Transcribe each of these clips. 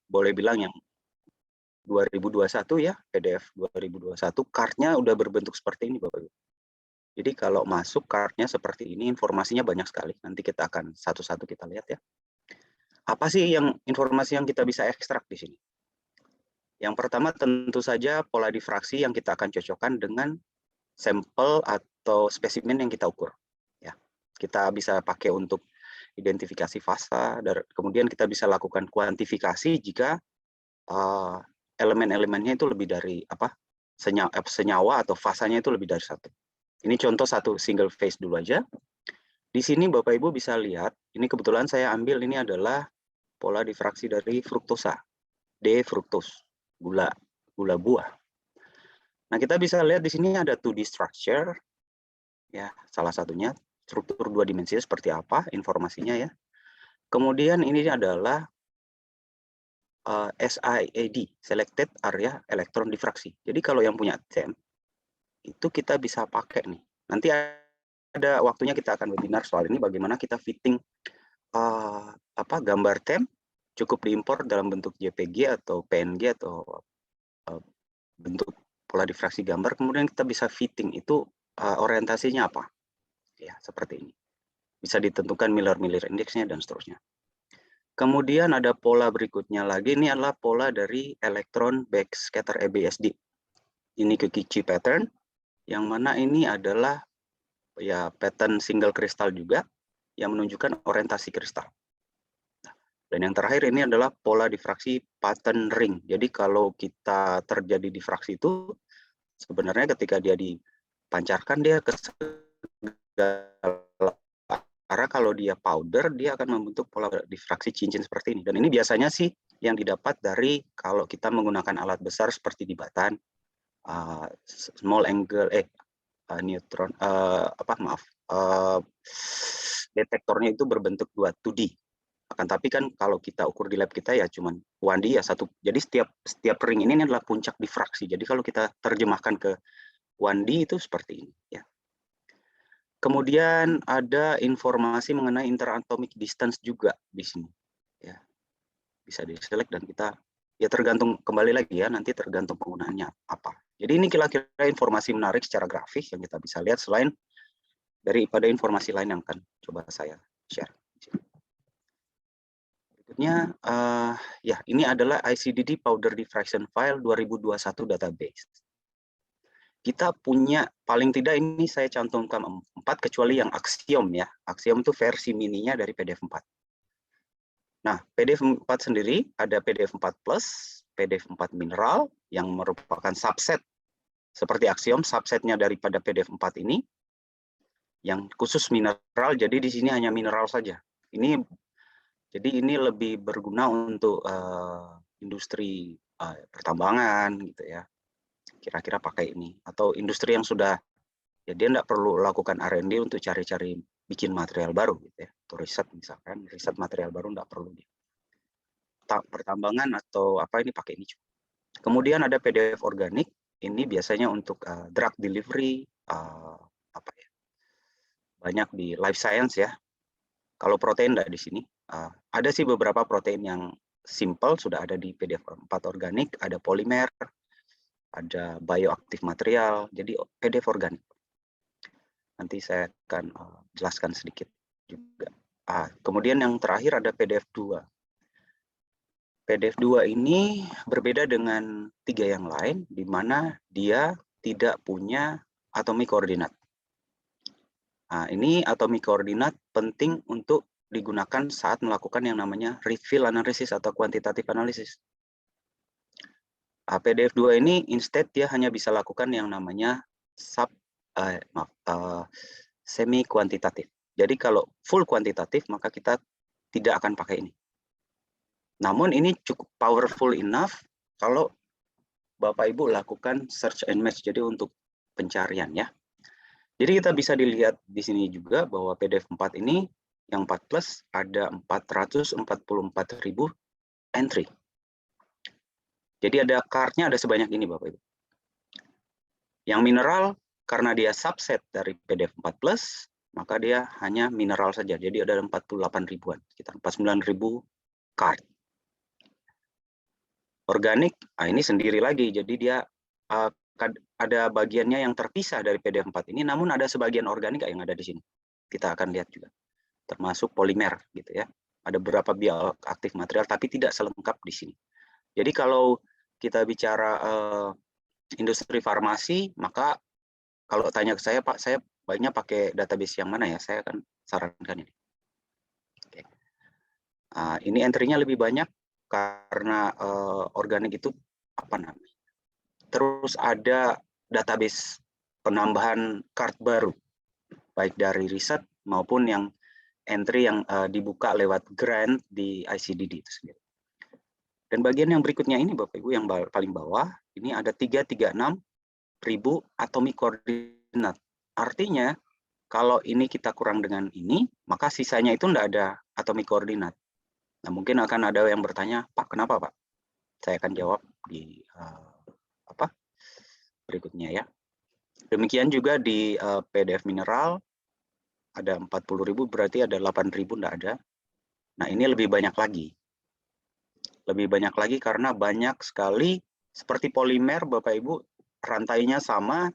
boleh bilang yang 2021 ya, PDF 2021, card-nya udah berbentuk seperti ini Bapak Ibu. Jadi kalau masuk card-nya seperti ini, informasinya banyak sekali. Nanti kita akan satu-satu kita lihat ya. Apa sih informasi yang kita bisa ekstrak di sini? Yang pertama tentu saja pola difraksi yang kita akan cocokkan dengan sampel atau spesimen yang kita ukur. Ya, kita bisa pakai untuk identifikasi fasa, dan kemudian kita bisa lakukan kuantifikasi jika elemen-elemennya itu lebih dari senyawa atau fasanya itu lebih dari satu. Ini contoh satu single phase dulu aja. Di sini Bapak Ibu bisa lihat, ini kebetulan saya ambil ini adalah pola difraksi dari fruktosa, D-fructose, gula buah. Nah, kita bisa lihat di sini ada 2D structure, ya, salah satunya struktur 2 dimensi seperti apa informasinya ya. Kemudian ini adalah SIAD, Selected Area Electron Diffraksi. Jadi kalau yang punya TEM, itu kita bisa pakai nih. Nanti ada waktunya kita akan webinar soal ini, bagaimana kita fitting gambar TEM, cukup diimpor dalam bentuk JPG atau PNG atau bentuk pola difraksi gambar, kemudian kita bisa fitting itu orientasinya apa. Ya, seperti ini. Bisa ditentukan Miller-Miller indeksnya dan seterusnya. Kemudian ada pola berikutnya lagi, ini adalah pola dari elektron backscatter EBSD. Ini Kikichi pattern, yang mana ini adalah ya pattern single kristal juga, yang menunjukkan orientasi kristal. Dan yang terakhir ini adalah pola difraksi pattern ring. Jadi kalau kita terjadi difraksi itu, sebenarnya ketika dia dipancarkan, dia ke karena kalau dia powder, dia akan membentuk pola difraksi cincin seperti ini. Dan ini biasanya sih yang didapat dari kalau kita menggunakan alat besar seperti di Batan, small angle, neutron, detektornya itu berbentuk 2D. Akan tapi kan kalau kita ukur di lab kita ya cuman 1D ya satu. Jadi setiap ring ini adalah puncak difraksi. Jadi kalau kita terjemahkan ke 1D itu seperti ini ya. Kemudian ada informasi mengenai interatomic distance juga di sini. Ya, bisa di-select dan kita ya tergantung kembali lagi ya, nanti tergantung penggunaannya apa. Jadi ini kira-kira informasi menarik secara grafis yang kita bisa lihat selain daripada informasi lain yang akan coba saya share. Berikutnya ya ini adalah ICDD Powder Diffraction File 2021 database. Kita punya paling tidak ini saya cantumkan 4 kecuali yang Axiom ya. Axiom itu versi mininya dari PDF 4. Nah, PDF 4 sendiri ada PDF 4 Plus, PDF 4 Mineral yang merupakan subset seperti Axiom, subsetnya daripada PDF 4 ini yang khusus mineral. Jadi di sini hanya mineral saja. Jadi ini lebih berguna untuk industri pertambangan gitu ya. Kira-kira pakai ini, atau industri yang sudah ya dia tidak perlu lakukan R&D untuk cari-cari bikin material baru gitu ya, atau riset misalkan riset material baru tidak perlu dia. Pertambangan atau apa ini pakai ini. Kemudian ada PDF organik, ini biasanya untuk drug delivery, banyak di life science ya. Kalau protein tidak di sini, ada sih beberapa protein yang simple sudah ada di PDF 4 organik, ada polimer, ada bioaktif material, jadi PDF organik. Nanti saya akan jelaskan sedikit juga. Kemudian yang terakhir ada PDF 2. PDF 2 ini berbeda dengan 3 yang lain, di mana dia tidak punya atomic coordinate. Ini atomic coordinate penting untuk digunakan saat melakukan yang namanya refill analysis atau quantitative analysis. PDF 2 ini instead dia hanya bisa lakukan yang namanya semi kuantitatif. Jadi kalau full kuantitatif maka kita tidak akan pakai ini. Namun ini cukup powerful enough kalau Bapak Ibu lakukan search and match, jadi untuk pencarian ya. Jadi kita bisa dilihat di sini juga bahwa PDF 4 ini yang 4 plus ada 444.000 entry. Jadi ada card-nya ada sebanyak ini Bapak Ibu. Yang mineral karena dia subset dari PDF 4 plus, maka dia hanya mineral saja. Jadi ada 48 ribuan, sekitar 49.000 card. Organik, ini sendiri lagi. Jadi dia ada bagiannya yang terpisah dari PDF 4 ini, namun ada sebagian organik yang ada di sini. Kita akan lihat juga. Termasuk polimer gitu ya. Ada beberapa bioaktif material tapi tidak selengkap di sini. Jadi kalau kita bicara industri farmasi, maka kalau tanya ke saya, Pak, saya baiknya pakai database yang mana ya? Saya akan sarankan ini. Oke. Ini entry-nya lebih banyak karena organik itu apa namanya? Terus ada database penambahan card baru, baik dari riset maupun yang entry yang dibuka lewat grant di ICDD itu sendiri. Dan bagian yang berikutnya ini Bapak Ibu yang paling bawah, ini ada 336.000 atomic coordinate. Artinya kalau ini kita kurang dengan ini, maka sisanya itu tidak ada atomic coordinate. Nah, mungkin akan ada yang bertanya, Pak, kenapa Pak? Saya akan jawab di berikutnya ya. Demikian juga di PDF mineral, ada 40.000, berarti ada 8.000 tidak ada. Nah, ini lebih banyak lagi. Lebih banyak lagi karena banyak sekali seperti polimer Bapak Ibu, rantainya sama,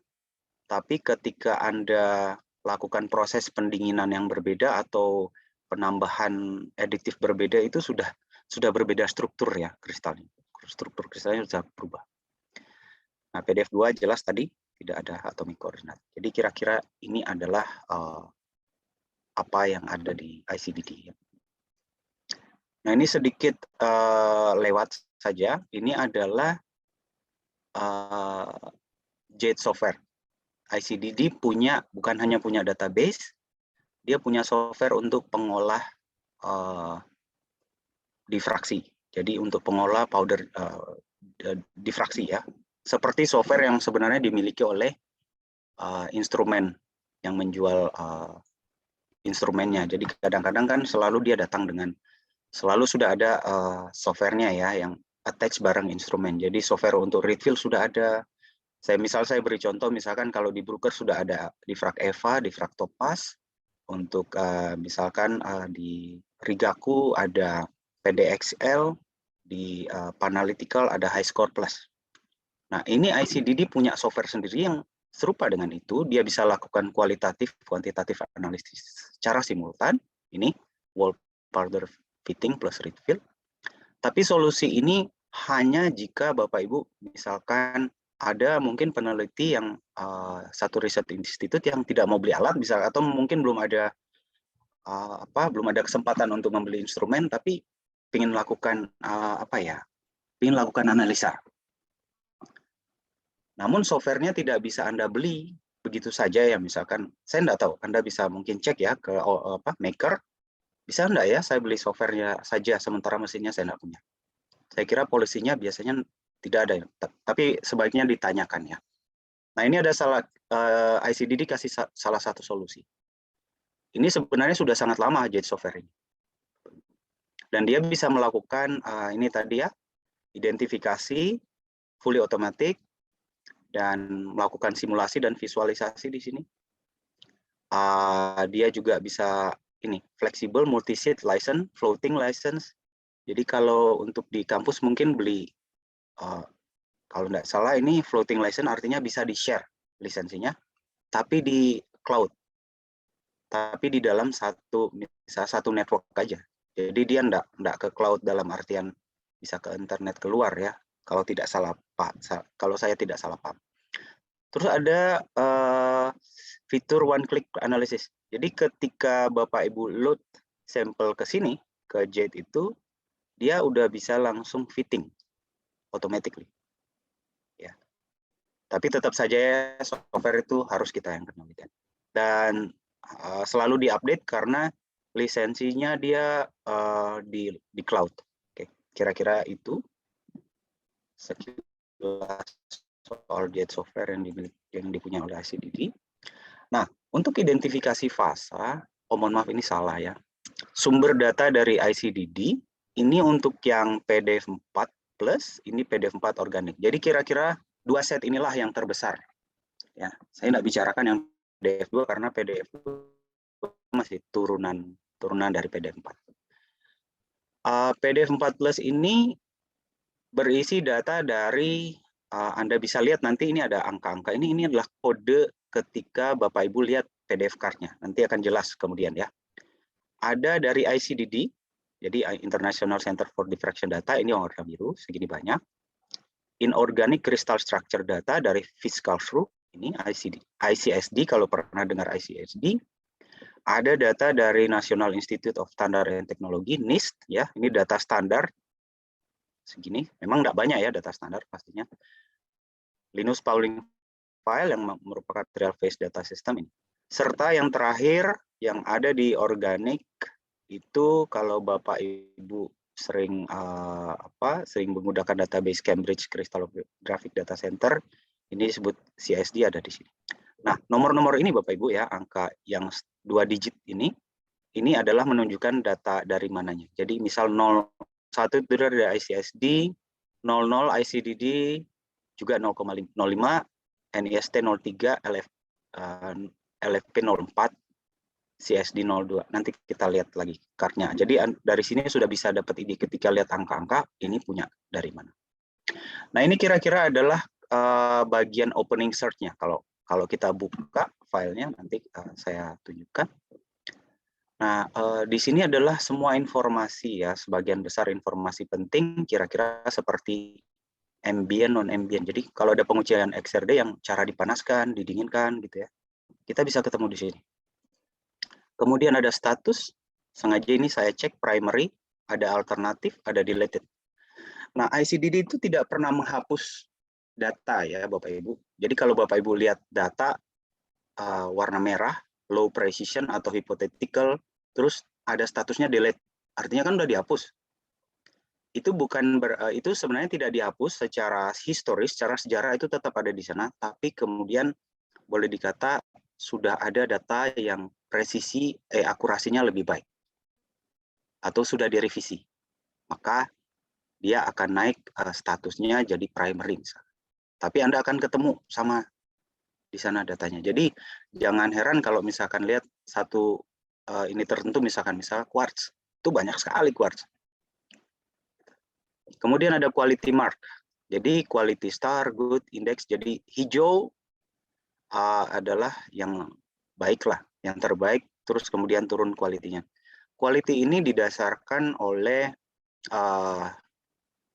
tapi ketika Anda lakukan proses pendinginan yang berbeda atau penambahan aditif berbeda itu sudah berbeda struktur ya kristalnya. Struktur kristalnya sudah berubah. Nah, PDF 2 jelas tadi tidak ada atomic coordinate. Jadi kira-kira ini adalah apa yang ada di ICDD. Nah, ini sedikit lewat saja. Ini adalah Jade software. ICDD punya, bukan hanya punya database, dia punya software untuk pengolah difraksi. Jadi untuk pengolah powder difraksi ya. Seperti software yang sebenarnya dimiliki oleh instrumen yang menjual instrumennya. Jadi kadang-kadang kan selalu dia datang dengan, selalu sudah ada softwarenya ya yang attach bareng instrumen. Jadi software untuk read fill sudah ada. Saya beri contoh, misalkan kalau di broker sudah ada difrak EVA, difrak Topaz. Untuk misalkan di Rigaku ada PDXL, di Panalytical ada High Score Plus. Nah, ini ICDD punya software sendiri yang serupa dengan itu. Dia bisa lakukan kualitatif, kuantitatif analisis secara simultan. Ini wall powder fitting plus read fill. Tapi solusi ini hanya jika Bapak Ibu misalkan ada mungkin peneliti yang satu riset institut yang tidak mau beli alat, bisa, atau mungkin belum ada kesempatan untuk membeli instrumen, tapi ingin melakukan ingin lakukan analisa. Namun softwarenya tidak bisa Anda beli begitu saja ya, misalkan saya tidak tahu, Anda bisa mungkin cek ya ke maker, bisa enggak ya saya beli softwarenya saja sementara mesinnya saya tidak punya. Saya kira polisinya biasanya tidak ada, tapi sebaiknya ditanyakan ya. Nah, ini ada ICDD kasih salah satu solusi. Ini sebenarnya sudah sangat lama Jade software ini. Dan dia bisa melakukan ini tadi ya, identifikasi fully automatic dan melakukan simulasi dan visualisasi di sini. Dia juga bisa ini flexible multi-seat license, floating license. Jadi kalau untuk di kampus mungkin beli kalau tidak salah ini floating license artinya bisa di-share lisensinya, tapi di cloud. Tapi di dalam satu network aja. Jadi dia enggak ke cloud dalam artian bisa ke internet keluar ya. Kalau tidak salah Pak, kalau saya tidak salah paham. Terus ada fitur one click analysis. Jadi ketika Bapak Ibu load sampel ke sini ke Jade itu, dia udah bisa langsung fitting automatically. Ya. Tapi tetap saja software itu harus kita yang kendalikan. Dan selalu diupdate karena lisensinya dia di cloud. Oke, kira-kira itu sekilas soal Jade software yang dipunyai oleh ICDD. Nah, untuk identifikasi fasa, mohon maaf ini salah ya. Sumber data dari ICDD ini untuk yang PDF 4 plus, ini PDF 4 organik. Jadi kira-kira dua set inilah yang terbesar. Ya, saya tidak bicarakan yang PDF 2 karena PDF 2 masih turunan dari PDF 4. PDF 4 plus ini berisi data dari, Anda bisa lihat nanti ini ada angka-angka, ini adalah kode ketika Bapak Ibu lihat PDF card-nya, nanti akan jelas kemudian ya. Ada dari ICDD, jadi International Center for Diffraction Data, ini warna biru, segini banyak. Inorganic Crystal Structure Data dari Fiscal Group, ini ICSD, kalau pernah dengar ICSD. Ada data dari National Institute of Standard and Technology, NIST, ya, ini data standar, segini, memang tidak banyak ya data standar pastinya. Linus Pauling File yang merupakan real phase data system ini. Serta yang terakhir yang ada di organik itu kalau Bapak Ibu sering sering menggunakan database Cambridge Crystallographic Data Center, ini disebut CSD, ada di sini. Nah, nomor-nomor ini Bapak Ibu ya, angka yang 2 digit ini adalah menunjukkan data dari mananya. Jadi misal 01 itu dari ICSD, 00 ICDD, juga 0,05, NIST 03, LFP 04, CSD 02. Nanti kita lihat lagi card-nya. Jadi dari sini sudah bisa dapat ide ketika lihat angka-angka, ini punya dari mana. Nah, ini kira-kira adalah bagian opening search-nya. Kalau kita buka filenya, nanti saya tunjukkan. Nah, di sini adalah semua informasi ya, sebagian besar informasi penting, kira-kira seperti ambient, non-ambient. Jadi kalau ada pengujian XRD yang cara dipanaskan, didinginkan gitu ya, kita bisa ketemu di sini. Kemudian ada status, sengaja ini saya cek primary, ada alternatif, ada deleted. Nah, ICDD itu tidak pernah menghapus data ya Bapak Ibu. Jadi kalau Bapak Ibu lihat data warna merah, low precision atau hypothetical, terus ada statusnya delete, artinya kan udah dihapus. Itu itu sebenarnya tidak dihapus secara historis, secara sejarah itu tetap ada di sana, tapi kemudian boleh dikata sudah ada data yang presisi, akurasinya lebih baik, atau sudah direvisi, maka dia akan naik statusnya jadi primary misalnya. Tapi Anda akan ketemu sama di sana datanya. Jadi jangan heran kalau misalkan lihat satu ini tertentu, misalkan quartz, itu banyak sekali quartz. Kemudian ada quality mark. Jadi quality star, good, index. Jadi hijau adalah yang baik lah, yang terbaik, terus kemudian turun quality-nya. Quality ini didasarkan oleh,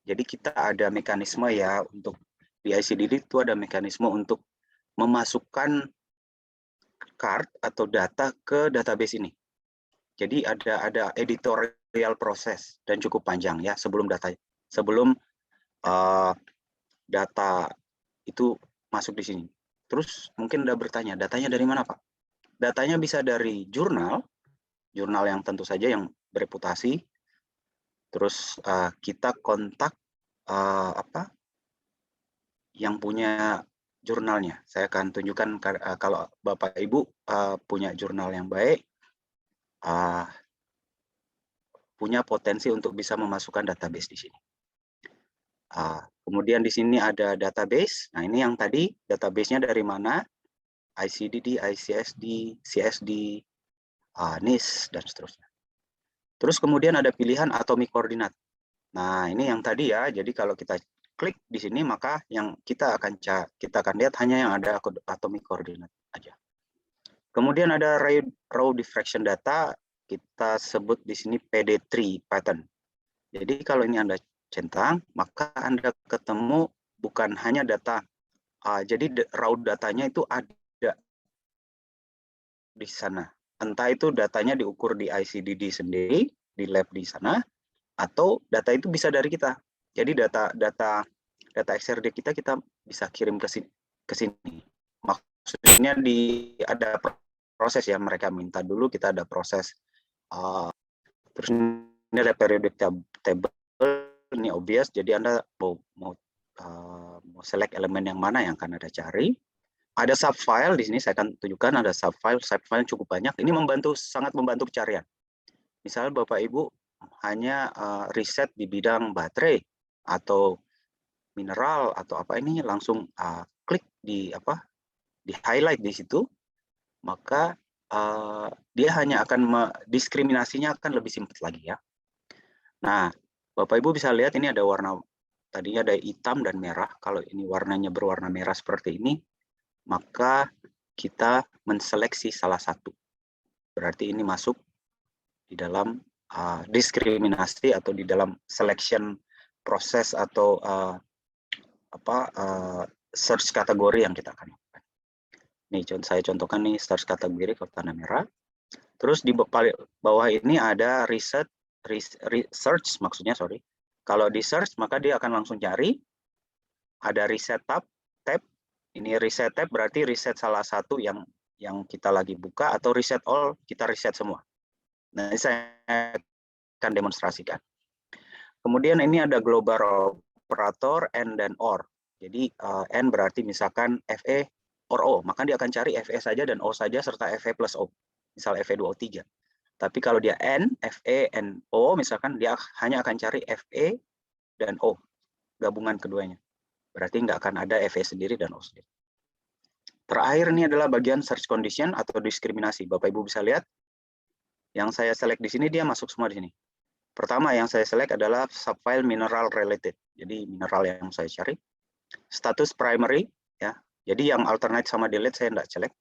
jadi kita ada mekanisme ya, untuk di ICDD itu ada mekanisme untuk memasukkan card atau data ke database ini. Jadi ada editorial proses dan cukup panjang ya sebelum data itu masuk di sini. Terus mungkin udah bertanya, datanya dari mana Pak? Datanya bisa dari jurnal yang tentu saja yang bereputasi. Terus kita kontak yang punya jurnalnya. Saya akan tunjukkan kalau Bapak Ibu punya jurnal yang baik, punya potensi untuk bisa memasukkan database di sini. Kemudian di sini ada database. Nah, ini yang tadi database-nya dari mana? ICDD, ICSD, CSD, NIST, dan seterusnya. Terus kemudian ada pilihan atomic coordinate. Nah, ini yang tadi ya. Jadi kalau kita klik di sini, maka yang kita akan lihat hanya yang ada atomic coordinate aja. Kemudian ada raw diffraction data, kita sebut di sini PD3 pattern. Jadi kalau ini Anda centang, maka Anda ketemu bukan hanya data. Jadi raw datanya itu ada di sana. Entah itu datanya diukur di ICDD sendiri, di lab di sana, atau data itu bisa dari kita. Jadi data XRD kita bisa kirim ke sini. Maksudnya ada proses ya, mereka minta dulu, kita ada proses. Terus ini ada periodic table, ini obvious. Jadi Anda mau select elemen yang mana yang akan Anda cari. Ada subfile di sini, saya akan tunjukkan ada subfile cukup banyak. Ini sangat membantu pencarian. Misalnya Bapak Ibu hanya riset di bidang baterai atau mineral atau apa, ini langsung klik di highlight di situ, maka dia hanya akan diskriminasinya akan lebih simpel lagi ya. Nah, Bapak Ibu bisa lihat ini ada warna tadinya ada hitam dan merah. Kalau ini warnanya berwarna merah seperti ini, maka kita menseleksi salah satu. Berarti ini masuk di dalam diskriminasi atau di dalam selection proses atau search kategori yang kita akan lakukan. Nih, saya contohkan nih search kategori warna merah. Terus di bawah ini ada research maksudnya, sorry. Kalau di search maka dia akan langsung cari. Ada reset tab. Ini reset tab berarti reset salah satu yang kita lagi buka, atau reset all, kita reset semua. Nah, ini saya akan demonstrasikan. Kemudian ini ada global operator N dan OR. Jadi N berarti misalkan FE or O, maka dia akan cari FE saja dan O saja serta FE plus O. Misal FE 2 O 3. Tapi kalau dia N, FE, N, O, misalkan dia hanya akan cari FE dan O, gabungan keduanya. Berarti nggak akan ada FE sendiri dan O sendiri. Terakhir ini adalah bagian search condition atau diskriminasi. Bapak Ibu bisa lihat, yang saya select di sini dia masuk semua di sini. Pertama yang saya select adalah subfile mineral related. Jadi mineral yang saya cari. Status primary, ya. Jadi yang alternate sama delete saya enggak select.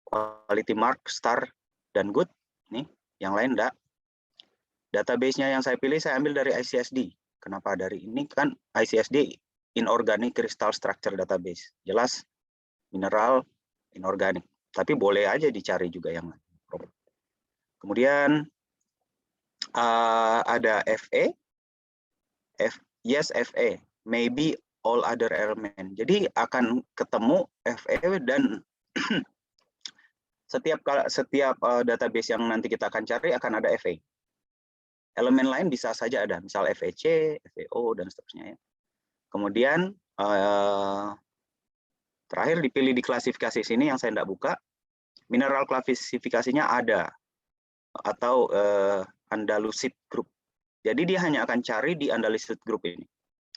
Quality mark, star, dan good. Nih, yang lain enggak. Database-nya yang saya pilih saya ambil dari ICSD. Kenapa dari ini? Kan ICSD Inorganic Crystal Structure Database. Jelas mineral inorganik. Tapi boleh aja dicari juga yang lain. Kemudian ada FE. Yes, FE. Maybe all other element. Jadi akan ketemu FE dan setiap database yang nanti kita akan cari akan ada FE. Elemen lain bisa saja ada, misal FEC, FEO, dan seterusnya. Ya. Kemudian terakhir dipilih di klasifikasi sini yang saya tidak buka. Mineral klasifikasinya ada atau Andalusit Group. Jadi dia hanya akan cari di Andalusit Group ini.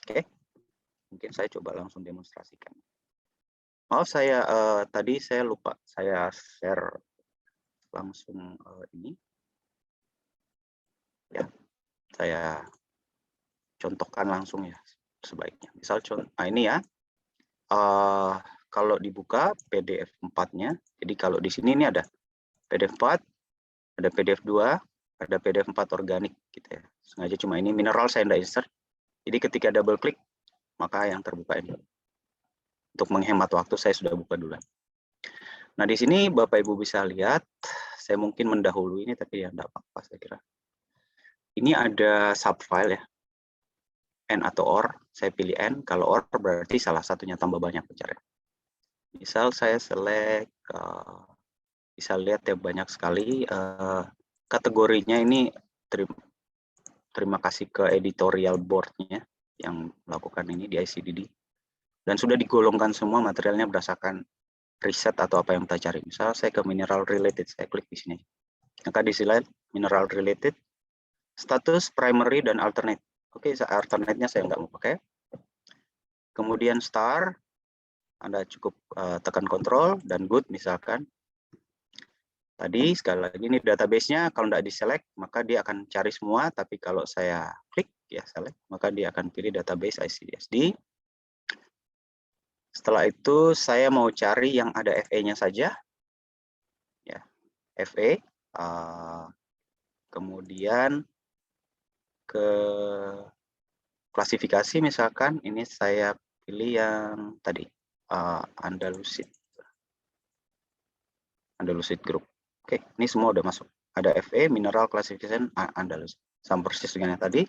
Oke. Mungkin saya coba langsung demonstrasikan. Maaf saya tadi saya lupa saya share langsung ini. Ya. Saya contohkan langsung ya sebaiknya. Misal ini ya. Kalau dibuka PDF 4-nya. Jadi kalau di sini ini ada PDF 4, ada PDF 2, ada PDF 4 organik gitu ya. Sengaja cuma ini mineral saya tidak insert. Jadi ketika double klik maka yang terbuka ini. Untuk menghemat waktu saya sudah buka dulu. Nah, di sini Bapak Ibu bisa lihat, saya mungkin mendahului ini tapi ya enggak apa-apa saya kira. Ini ada subfile ya. N atau OR, saya pilih N. Kalau OR berarti salah satunya tambah banyak pencarian. Misal saya select, bisa lihat ya banyak sekali kategorinya ini. Terima kasih ke editorial board-nya yang melakukan ini di ICDD. Dan sudah digolongkan semua materialnya berdasarkan riset atau apa yang kita cari. Misal saya ke mineral related, saya klik di sini. Maka di sini mineral related, status primary dan alternate. Oke, alternate-nya saya nggak mau pakai. Kemudian star, Anda cukup tekan kontrol dan good misalkan. Tadi sekali lagi ini database-nya kalau tidak diselect maka dia akan cari semua, tapi kalau saya klik ya select maka dia akan pilih database ICSD. Setelah itu saya mau cari yang ada FE-nya saja. Ya, FE. Kemudian ke klasifikasi misalkan ini saya pilih yang tadi Andalusit Group. Oke, ini semua udah masuk. Ada FE, mineral classification Andalusit. Sama persis dengan yang tadi,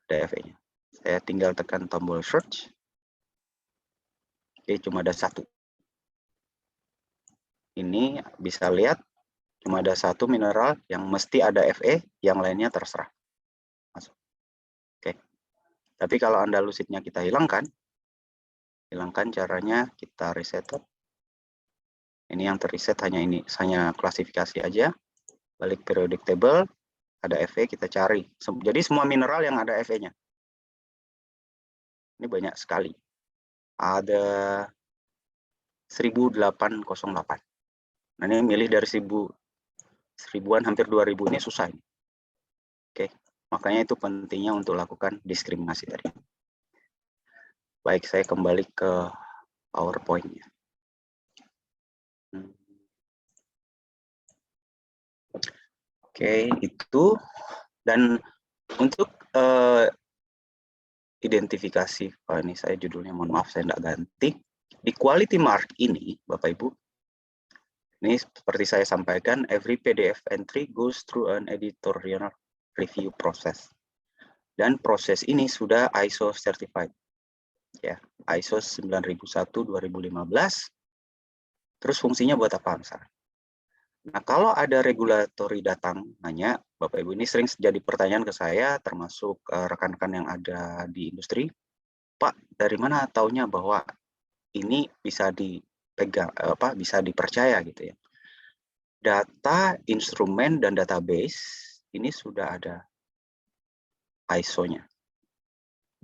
ada FE-nya. Saya tinggal tekan tombol search. Oke, cuma ada satu. Ini bisa lihat, cuma ada satu mineral yang mesti ada FE, yang lainnya terserah. Masuk. Oke. Tapi kalau Andalusitnya kita hilangkan caranya kita reset. Ini yang terreset hanya klasifikasi aja. Balik periodic table, ada FE kita cari. Jadi semua mineral yang ada FE-nya. Ini banyak sekali. Ada 1808. Nah, ini milih dari seribuan hampir 2000 ini susah ini. Oke, makanya itu pentingnya untuk lakukan diskriminasi tadi. Baik, saya kembali ke PowerPoint-nya. Oke, itu. Dan untuk identifikasi, ini saya judulnya, mohon maaf saya tidak ganti. Di quality mark ini, Bapak Ibu, ini seperti saya sampaikan, every PDF entry goes through an editorial review process. Dan proses ini sudah ISO certified. Ya, ISO 9001/2015. Terus fungsinya buat apa misalnya? Nah, kalau ada regulatori datang nanya, Bapak Ibu, ini sering jadi pertanyaan ke saya, termasuk rekan-rekan yang ada di industri, Pak, dari mana taunya bahwa ini bisa dipegang, bisa dipercaya gitu ya? Data, instrumen, dan database ini sudah ada ISO-nya.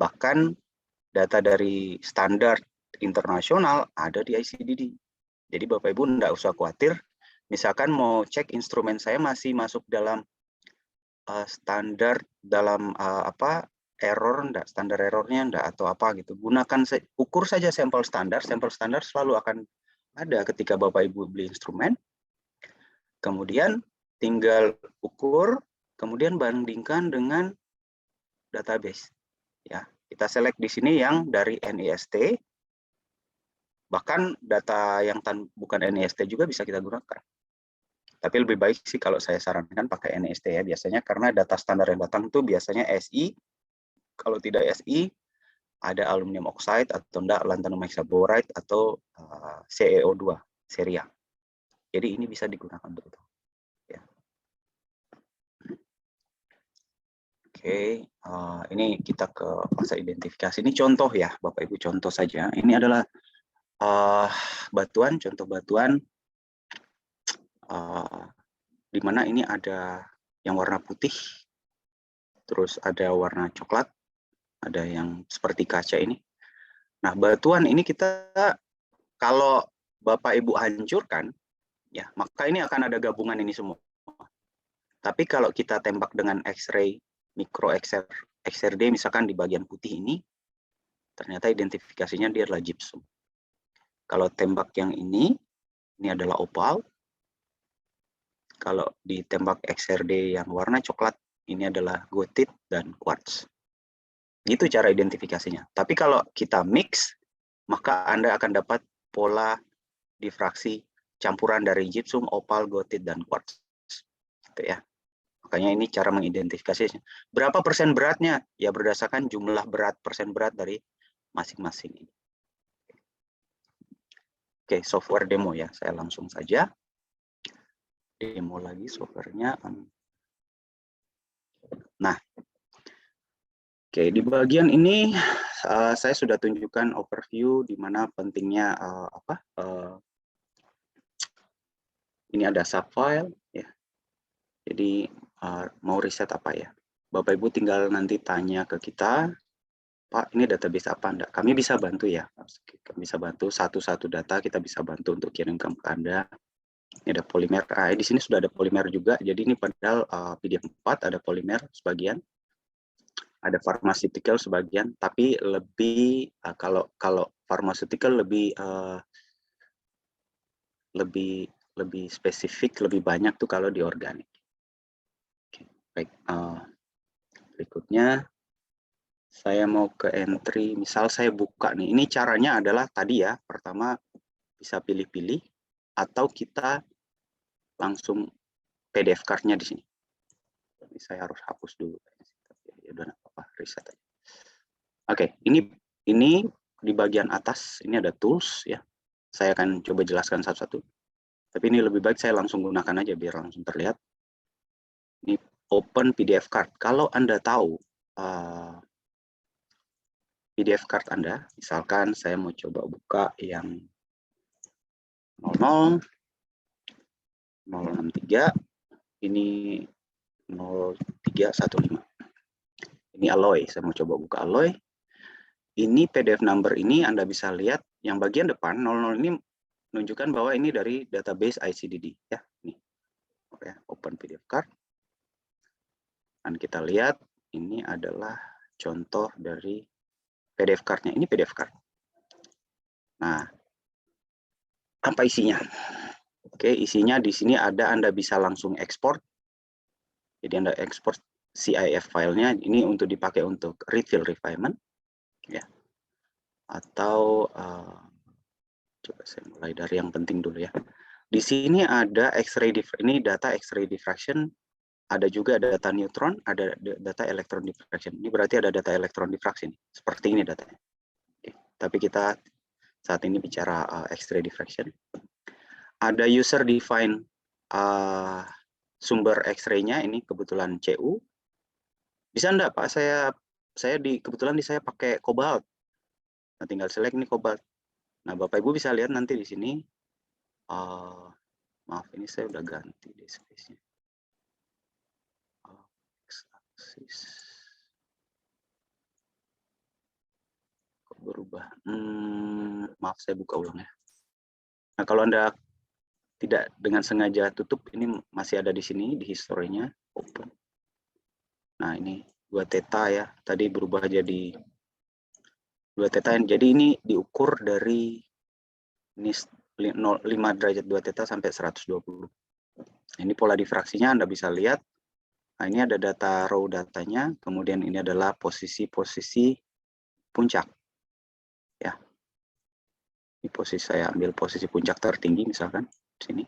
Bahkan data dari standar internasional ada di ICDD. Jadi Bapak Ibu tidak usah khawatir, misalkan mau cek instrumen saya masih masuk dalam standar dalam error enggak, standar errornya enggak atau apa gitu. Gunakan ukur saja sampel standar selalu akan ada ketika Bapak Ibu beli instrumen. Kemudian tinggal ukur, kemudian bandingkan dengan database. Ya, kita select di sini yang dari NIST. Bahkan data yang bukan NIST juga bisa kita gunakan. Tapi lebih baik sih kalau saya sarankan pakai NIST ya, biasanya karena data standar yang datang itu biasanya SI. Kalau tidak SI, ada aluminium oxide atau enggak lanthanum hexaboride atau CeO2, ceria. Jadi ini bisa digunakan untuk itu. Ya. Oke, ini kita ke fase identifikasi. Ini contoh ya, Bapak Ibu, contoh saja. Ini adalah batuan, contoh batuan, di mana ini ada yang warna putih, terus ada warna coklat, ada yang seperti kaca ini. Nah, batuan ini kita kalau Bapak Ibu hancurkan, ya maka ini akan ada gabungan ini semua. Tapi kalau kita tembak dengan X-ray, mikro XRD misalkan di bagian putih ini, ternyata identifikasinya dia adalah gypsum. Kalau tembak yang ini adalah opal. Kalau ditembak XRD yang warna coklat, ini adalah gothit dan quartz. Itu cara identifikasinya. Tapi kalau kita mix, maka Anda akan dapat pola difraksi campuran dari gypsum, opal, gothit, dan quartz. Gitu ya. Makanya ini cara mengidentifikasinya. Berapa persen beratnya? Ya berdasarkan jumlah persen berat dari masing-masing ini. Oke, software demo ya. Saya langsung saja demo lagi softwarenya. Nah, oke, di bagian ini saya sudah tunjukkan overview di mana pentingnya ini ada subfile ya. Jadi mau riset apa ya? Bapak Ibu tinggal nanti tanya ke kita, Pak, ini database apa enggak? Kami bisa bantu ya. Kami bisa bantu satu-satu data kita bisa bantu untuk kirimkan ke Anda. Ini ada polimer. Di sini sudah ada polimer juga. Jadi ini padahal PDF 4 ada polimer sebagian. Ada pharmaceutical sebagian, tapi lebih kalau pharmaceutical lebih spesifik, lebih banyak tuh kalau di organik. Oke, baik, berikutnya saya mau ke entry, misal saya buka nih. Ini caranya adalah tadi ya, pertama bisa pilih-pilih atau kita langsung PDF card-nya di sini. Ini saya harus hapus dulu. Ya udah apa-apa, reset aja. Oke, ini di bagian atas ini ada tools ya. Saya akan coba jelaskan satu-satu. Tapi ini lebih baik saya langsung gunakan aja biar langsung terlihat. Ini open PDF card. Kalau Anda tahu PDF card Anda, misalkan saya mau coba buka yang 06063, ini 0315. Ini alloy, saya mau coba buka alloy. Ini PDF number ini Anda bisa lihat yang bagian depan 00 ini menunjukkan bahwa ini dari database ICDD ya. Nih. Oke, open PDF card. Dan kita lihat ini adalah contoh dari PDF card-nya. Ini PDF card. Nah, apa isinya? Oke, isinya di sini ada, Anda bisa langsung ekspor. Jadi Anda ekspor CIF filenya, ini untuk dipakai untuk refill refinement, ya. Atau coba saya mulai dari yang penting dulu ya. Di sini ada X-ray, ini data X-ray diffraction, ada juga data neutron, ada data electron diffraction. Ini berarti ada data electron diffraction, seperti ini datanya. Oke. Tapi kita saat ini bicara X-ray diffraction. Ada user define sumber X-ray-nya, ini kebetulan CU. Bisa enggak Pak, saya kebetulan saya pakai cobalt. Nah, tinggal select ini cobalt. Nah, Bapak Ibu bisa lihat nanti di sini. Maaf, ini saya udah ganti di space-nya. Kok berubah? Maaf, saya buka ulang ya. Nah, kalau Anda tidak dengan sengaja tutup, ini masih ada di sini, di historinya. Open. Nah, ini 2 theta ya. Tadi berubah jadi 2 theta. Jadi ini diukur dari ini 5 derajat 2 theta sampai 120. Ini pola difraksinya Anda bisa lihat. Nah, ini ada data raw datanya, kemudian ini adalah posisi-posisi puncak. Ya. Ini posisi, saya ambil posisi puncak tertinggi misalkan di sini.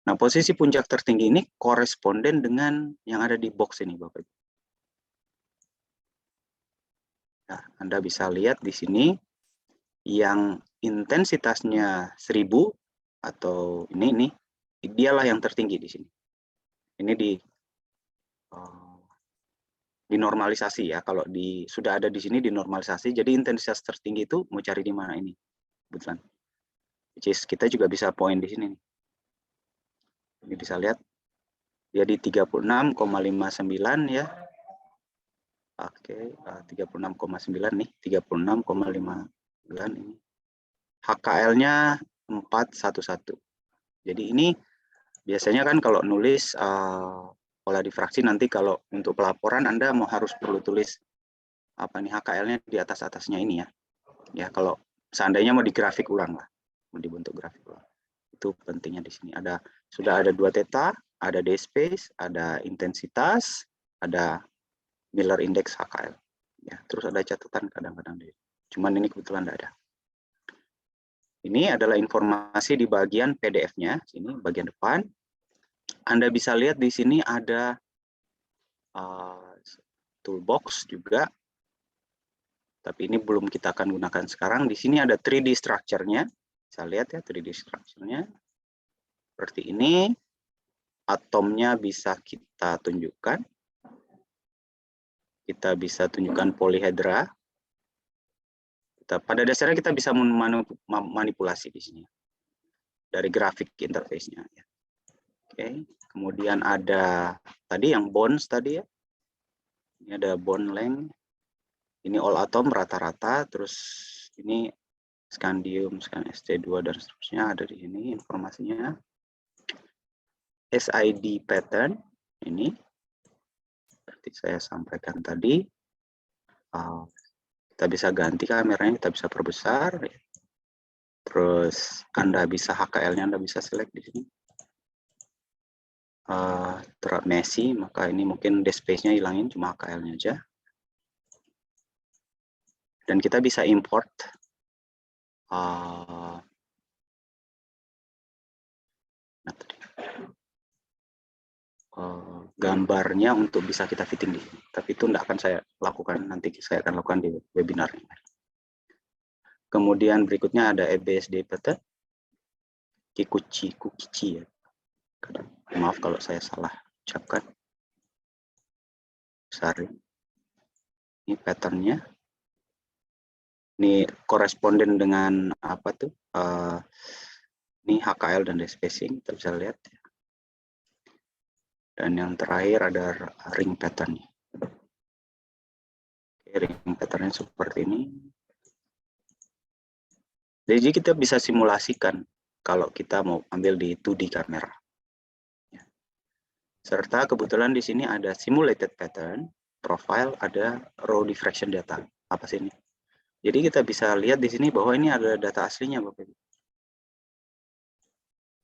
Nah, posisi puncak tertinggi ini koresponden dengan yang ada di box ini, Bapak Ibu. Nah, Anda bisa lihat di sini yang intensitasnya 1000 atau ini dialah yang tertinggi di sini. Ini dinormalisasi ya. Kalau sudah ada di sini dinormalisasi, jadi intensitas tertinggi itu mau cari di mana ini, kebetulan. Which is kita juga bisa point di sini. Ini bisa lihat dia di 36,59 ya. Oke, 36,9 nih, 36,59 ini. HKL-nya 411. Jadi ini biasanya kan kalau nulis pola difraksi, nanti kalau untuk pelaporan Anda harus perlu tulis apa nih HKL-nya di atasnya ini ya. Ya, kalau seandainya mau digrafik ulang lah, mau dibentuk grafik ulang. Itu pentingnya di sini. Sudah ada 2 theta, ada day space, ada intensitas, ada Miller index HKL. Ya, terus ada catatan kadang-kadang. Cuman ini kebetulan tidak ada. Ini adalah informasi di bagian PDF-nya, sini bagian depan. Anda bisa lihat di sini ada toolbox juga. Tapi ini belum kita akan gunakan sekarang. Di sini ada 3D structure-nya. Bisa lihat ya 3D structure-nya. Seperti ini. Atomnya bisa kita tunjukkan. Kita bisa tunjukkan polyhedra. Pada dasarnya kita bisa memanipulasi di sini. Dari grafik interface-nya. Oke. Kemudian ada tadi yang bonds tadi ya. Ini ada bond length. Ini all atom rata-rata. Terus ini scandium, ST2 dan seterusnya ada di sini informasinya. SID pattern ini seperti saya sampaikan tadi. Kita bisa ganti kameranya, kita bisa perbesar. Terus Anda bisa HKL-nya Anda bisa select di sini. Terlalu messy, maka ini mungkin disk space-nya hilangin, cuma HKL-nya aja. Dan kita bisa import gambarnya untuk bisa kita fitting di sini. Tapi itu tidak akan saya lakukan, nanti saya akan lakukan di webinar. Kemudian berikutnya ada EBSD pattern, Kikuchi ya. Maaf kalau saya salah ucapkan. Sorry. Ini patternnya. Ini koresponden dengan apa tuh? Ini HKL dan spacing, kita bisa lihat. Dan yang terakhir ada ring pattern. Ring patternnya seperti ini. Jadi kita bisa simulasikan kalau kita mau ambil di 2D kamera. Serta kebetulan di sini ada simulated pattern, profile, ada raw diffraction data. apa sih ini? Jadi kita bisa lihat di sini bahwa ini ada data aslinya, Bapak Ibu.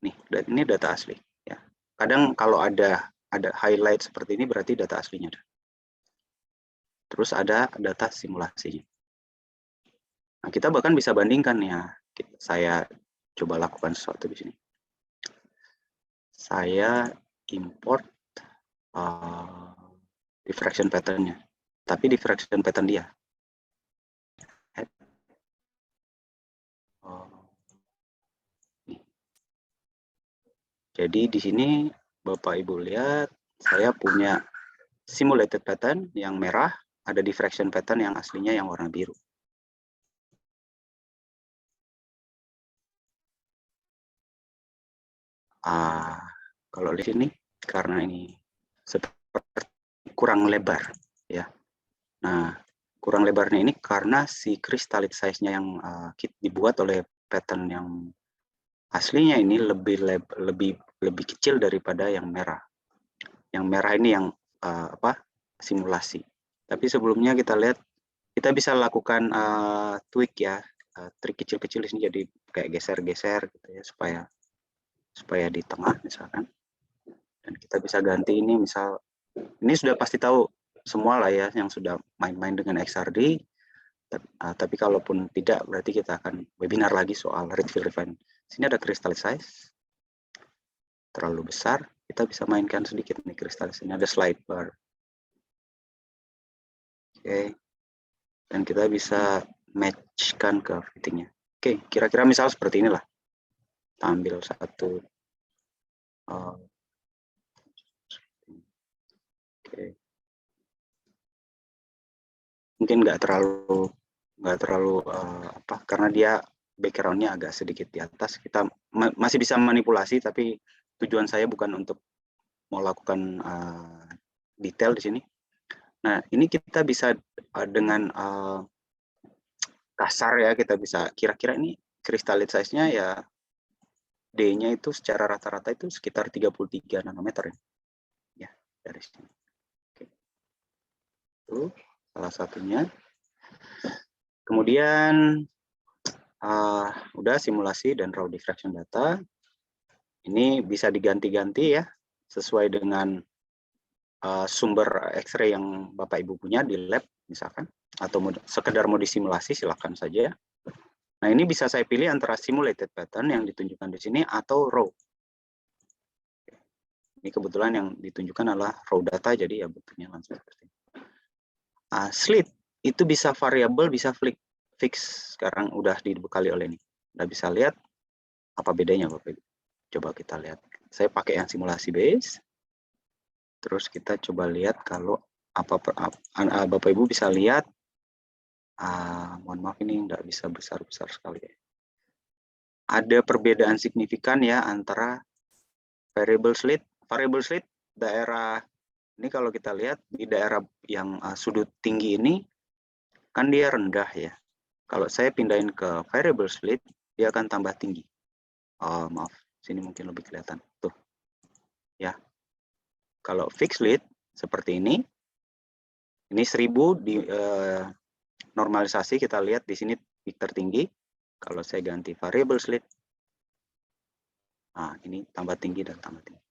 Nih, ini data asli. Ya. Kadang kalau ada highlight seperti ini berarti data aslinya. Terus ada data simulasinya. Nah, kita bahkan bisa bandingkan ya. Saya coba lakukan sesuatu di sini. Saya import diffraction pattern-nya, tapi diffraction pattern dia. Jadi di sini Bapak Ibu lihat, saya punya simulated pattern yang merah, ada diffraction pattern yang aslinya yang warna biru. Kalau di sini karena ini seperti kurang lebar, ya. Nah, kurang lebarnya ini karena si crystalline size-nya yang dibuat oleh pattern yang aslinya ini lebih kecil daripada yang merah. Yang merah ini yang simulasi. Tapi sebelumnya kita lihat, kita bisa lakukan tweak ya, trik kecil-kecil di sini, jadi kayak geser-geser gitu ya, supaya di tengah misalkan. Dan kita bisa ganti ini, misal ini sudah pasti tahu semua lah ya yang sudah main-main dengan XRD. Tapi kalaupun tidak, berarti kita akan webinar lagi soal read field refine. Sini ada crystal size terlalu besar, kita bisa mainkan sedikit nih crystal size. Ini ada slide bar. Oke. Dan kita bisa matchkan ke fittingnya. Oke, kira-kira misal seperti inilah. Kita ambil satu. Oke. Mungkin nggak terlalu karena dia background-nya agak sedikit di atas. Kita masih bisa manipulasi, tapi tujuan saya bukan untuk melakukan detail di sini. Nah, ini kita bisa dengan kasar ya, kita bisa kira-kira ini crystalline size-nya ya, D-nya itu secara rata-rata itu sekitar 33 nanometer ya, dari sini. Oke. Itu salah satunya. Kemudian udah simulasi dan raw diffraction data. Ini bisa diganti-ganti ya, sesuai dengan sumber X-ray yang Bapak Ibu punya di lab misalkan, atau sekedar mau disimulasi silakan saja. Nah, ini bisa saya pilih antara simulated pattern yang ditunjukkan di sini atau raw. Ini kebetulan yang ditunjukkan adalah raw data, jadi ya bentuknya langsung seperti ini. Slit itu bisa variabel, bisa fix. Sekarang udah dibekali oleh ini. Udah bisa lihat apa bedanya, Bapak Ibu. Coba kita lihat. Saya pakai yang simulasi base. Terus kita coba lihat kalau Bapak Ibu bisa lihat. Mohon maaf ini nggak bisa besar-besar sekali ya. Ada perbedaan signifikan ya antara variable slit daerah ini, kalau kita lihat di daerah yang sudut tinggi ini kan dia rendah ya. Kalau saya pindahin ke variable slit, dia akan tambah tinggi. Maaf, sini mungkin lebih kelihatan. Tuh. Ya. Kalau fixed slit seperti ini 1000 di normalisasi, kita lihat di sini peak tertinggi. Kalau saya ganti variable slit, ini tambah tinggi dan tambah tinggi.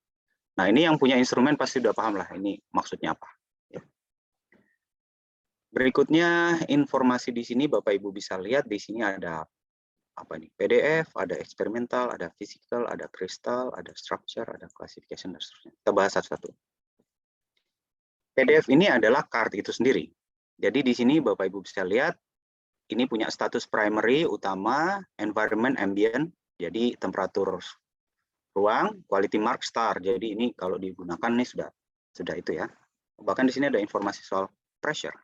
Nah, ini yang punya instrumen pasti udah paham lah ini maksudnya apa. Ya. Berikutnya informasi di sini Bapak Ibu bisa lihat di sini ada apa nih? PDF, ada eksperimental, ada physical, ada kristal, ada structure, ada classification dan seterusnya. Kita bahas satu-satu. PDF ini adalah card itu sendiri. Jadi di sini Bapak Ibu bisa lihat ini punya status primary utama, environment ambient, jadi temperatur ruang, quality mark star. Jadi ini kalau digunakan nih sudah itu ya. Bahkan di sini ada informasi soal pressure.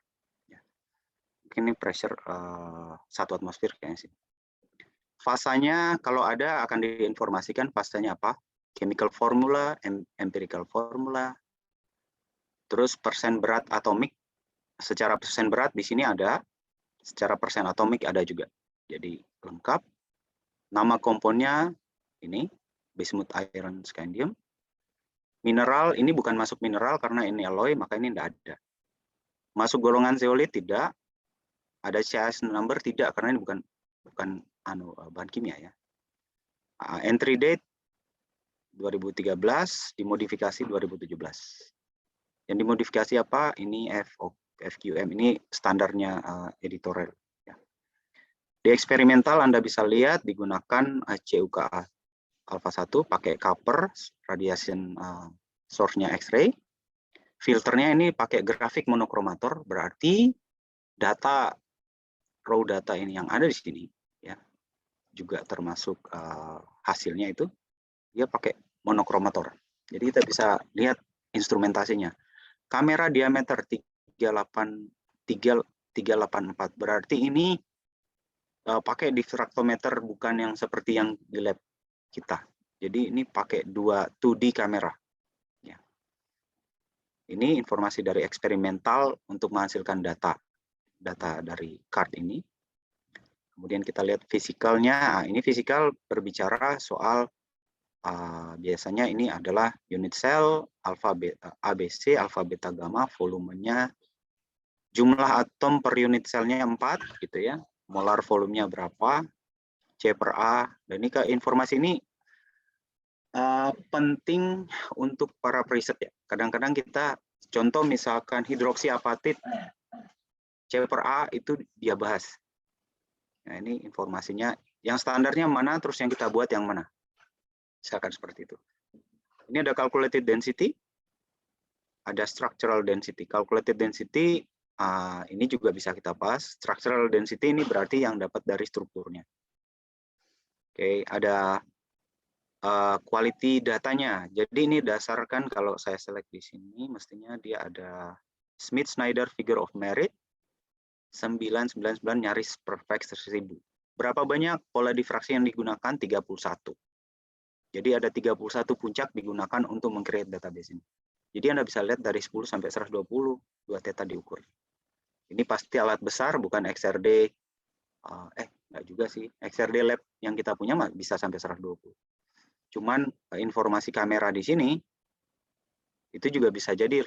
Mungkin ini pressure 1 atmosfer kayaknya sih. Fasanya kalau ada akan diinformasikan fasanya apa, chemical formula, empirical formula, terus persen berat atomik. Secara persen berat di sini ada, secara persen atomik ada juga. Jadi lengkap. Nama komponnya ini bismuth iron scandium. Mineral ini bukan masuk mineral karena ini alloy, maka ini tidak ada. Masuk golongan zeolit tidak. Ada CIS number? Tidak, karena ini bukan bahan kimia ya. Entry date 2013, dimodifikasi 2017. Yang dimodifikasi apa? Ini FQM, ini standarnya editorial. Ya. Di eksperimental Anda bisa lihat digunakan CUKA alpha 1 pakai copper, radiation source-nya X-ray. Filternya ini pakai grafik monokromator, berarti data raw data ini yang ada di sini ya juga termasuk hasilnya itu dia pakai monokromator. Jadi kita bisa lihat instrumentasinya. Kamera diameter 384, berarti ini pakai diffractometer, bukan yang seperti yang di lab kita. Jadi ini pakai 2D kamera. Ya. Ini informasi dari eksperimental untuk menghasilkan data dari card ini. Kemudian kita lihat fisikalnya. Ini fisikal berbicara soal biasanya ini adalah unit cell, alfa beta, ABC, alfa beta gamma, volumenya, jumlah atom per unit selnya 4 gitu ya. Molar volumenya berapa, C per A. Dan ini informasi ini penting untuk para periset ya. Kadang-kadang kita contoh misalkan hidroksiapatit C per A itu dia bahas. Nah, ini informasinya yang standarnya mana, terus yang kita buat yang mana. Misalkan seperti itu. Ini ada calculated density, ada structural density. Calculated density ini juga bisa kita bahas. Structural density ini berarti yang dapat dari strukturnya. Oke, ada quality datanya. Jadi ini dasarkan kalau saya select di sini, mestinya dia ada Smith-Snyder figure of merit 999 nyaris perfect 1000. Berapa banyak pola difraksi yang digunakan? 31. Jadi ada 31 puncak digunakan untuk meng-create database ini. Jadi Anda bisa lihat dari 10 sampai 120, 2 theta diukur. Ini pasti alat besar, bukan XRD. Enggak juga sih. XRD lab yang kita punya bisa sampai 120. Cuman informasi kamera di sini, itu juga bisa jadi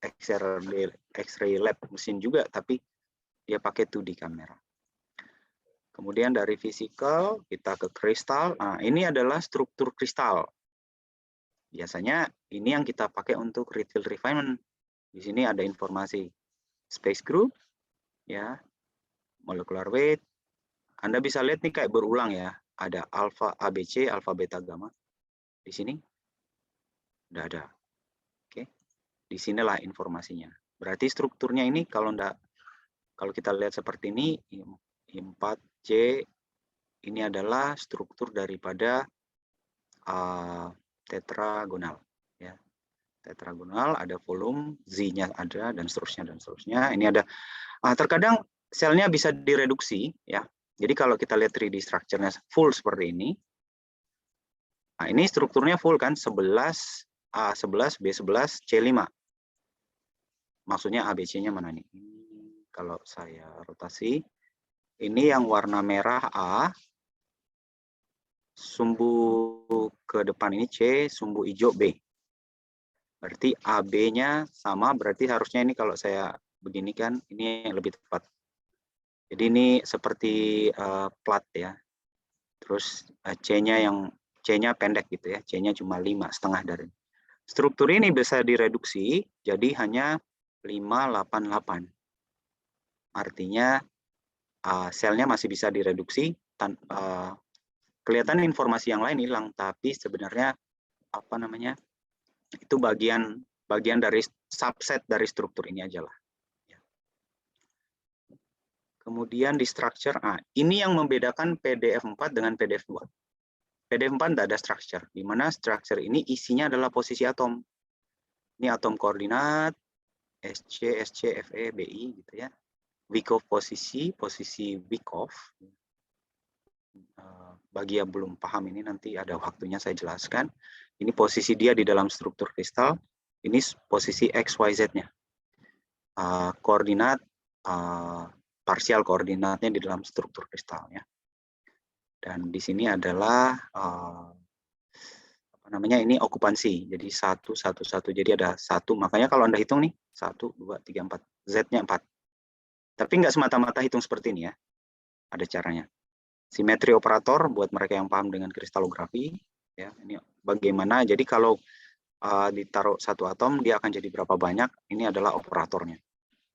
XRD, X-ray lab mesin juga, tapi dia pakai 2D kamera. Kemudian dari fisikal kita ke kristal. Nah, ini adalah struktur kristal. Biasanya ini yang kita pakai untuk retail refinement. Di sini ada informasi space group, ya, molecular weight. Anda bisa lihat nih kayak berulang ya. Ada alpha ABC, alpha beta gamma. Di sini udah ada. Oke. Di sinilah informasinya. Berarti strukturnya ini kalau kita lihat seperti ini, 4C ini adalah struktur daripada tetragonal. Ya. Tetragonal, ada volume, Z-nya ada, dan seterusnya, dan seterusnya. Ini ada, terkadang selnya bisa direduksi. Ya. Jadi kalau kita lihat 3D structure-nya full seperti ini, nah ini strukturnya full kan, 11, A11, B11, C5. Maksudnya ABC-nya mana nih? Kalau saya rotasi, ini yang warna merah A, sumbu ke depan ini C, sumbu hijau B. Berarti AB-nya sama, berarti harusnya ini kalau saya begini kan, ini yang lebih tepat. Jadi ini seperti plat ya. Terus C-nya pendek gitu ya, C-nya cuma 5,5 dari. Struktur ini bisa direduksi jadi hanya 588. Artinya selnya masih bisa direduksi, kelihatan informasi yang lain hilang, tapi sebenarnya apa namanya itu bagian dari subset dari struktur ini aja lah. Kemudian di structure, ini yang membedakan PDF4 dengan PDF2. PDF4 tidak ada structure, di mana structure ini isinya adalah posisi atom. Ini atom koordinat, SC, SC, FE, BI gitu ya. Wyckoff posisi Wyckoff. Bagi yang belum paham ini nanti ada waktunya saya jelaskan. Ini posisi dia di dalam struktur kristal. Ini posisi XYZ-nya. Koordinat, parsial koordinatnya di dalam struktur kristalnya. Dan di sini adalah ini okupansi. Jadi 1, 1, 1. Jadi ada 1. Makanya kalau Anda hitung nih, 1, 2, 3, 4. Z-nya 4. Tapi nggak semata-mata hitung seperti ini ya. Ada caranya. Simetri operator buat mereka yang paham dengan kristalografi. Ya, ini bagaimana. Jadi kalau ditaruh satu atom, dia akan jadi berapa banyak. Ini adalah operatornya.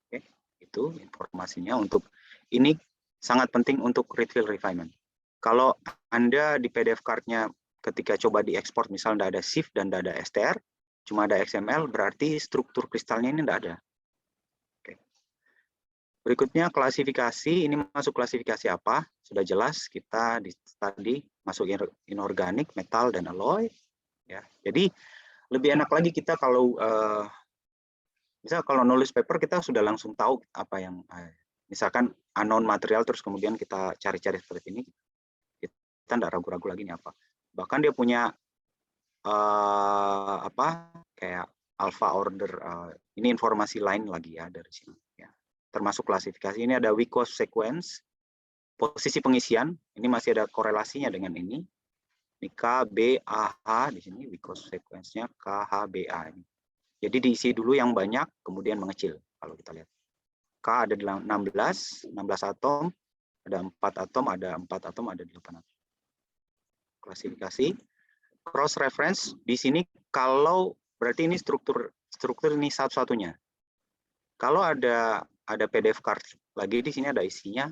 Oke, itu informasinya. Untuk ini sangat penting untuk read field refinement. Kalau Anda di PDF card-nya ketika coba diekspor, misalnya tidak ada SIF dan tidak ada STR, cuma ada XML, berarti struktur kristalnya ini tidak ada. Oke. Berikutnya klasifikasi, ini masuk klasifikasi apa? Sudah jelas, kita di tadi masuk inorganik, metal, dan alloy. Ya, jadi lebih enak lagi kita kalau misal kalau nulis paper kita sudah langsung tahu apa yang misalkan unknown material terus kemudian kita cari-cari seperti ini, kita tidak ragu-ragu lagi ini apa. Bahkan dia punya apa kayak alpha order, ini informasi lain lagi ya dari sini ya. Termasuk klasifikasi, ini ada Wyckoff sequence, posisi pengisian, ini masih ada korelasinya dengan ini. Ini K, B, A, H, di sini Wyckoff sequence-nya K, H, B, A. Ini. Jadi diisi dulu yang banyak, kemudian mengecil. Kalau kita lihat. K ada di 16 atom, ada 4 atom, ada 4 atom, ada 8 atom. Klasifikasi. Cross reference, di sini kalau, berarti ini struktur ini satu-satunya. Kalau ada PDF card lagi, di sini ada isinya,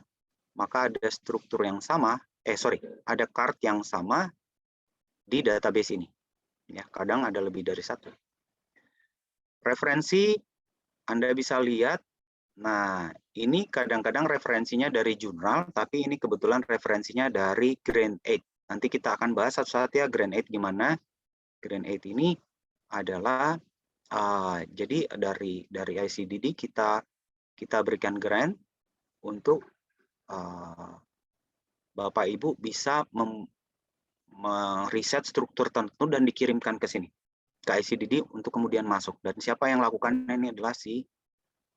maka ada struktur yang sama, ada card yang sama, di database ini. Ya, kadang ada lebih dari satu. Referensi Anda bisa lihat. Nah, ini kadang-kadang referensinya dari jurnal, tapi ini kebetulan referensinya dari Grant 8. Nanti kita akan bahas satu-satu ya Grant 8 gimana. Grant 8 ini adalah jadi dari ICDD kita berikan grant untuk Bapak Ibu bisa meriset struktur tertentu dan dikirimkan ke sini, ke ICDD untuk kemudian masuk. Dan siapa yang lakukan ini adalah si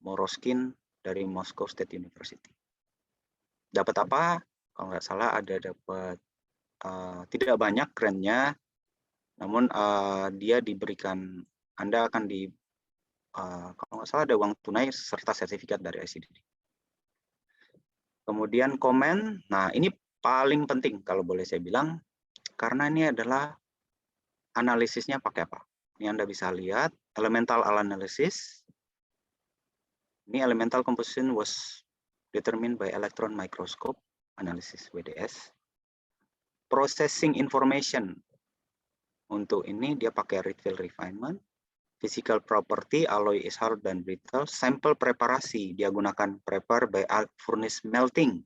Moroskin dari Moscow State University. Dapat apa? Kalau nggak salah ada dapat tidak banyak grantnya, namun dia diberikan, Anda akan kalau nggak salah ada uang tunai serta sertifikat dari ICDD. Kemudian komen, nah ini paling penting kalau boleh saya bilang, karena ini adalah analisisnya pakai apa. Ini Anda bisa lihat, elemental analysis. Ini elemental composition was determined by electron microscope analysis WDS. Processing information, untuk ini dia pakai read field refinement. Physical property, alloy is hard dan brittle. Sampel preparasi, dia gunakan prepare by furnace melting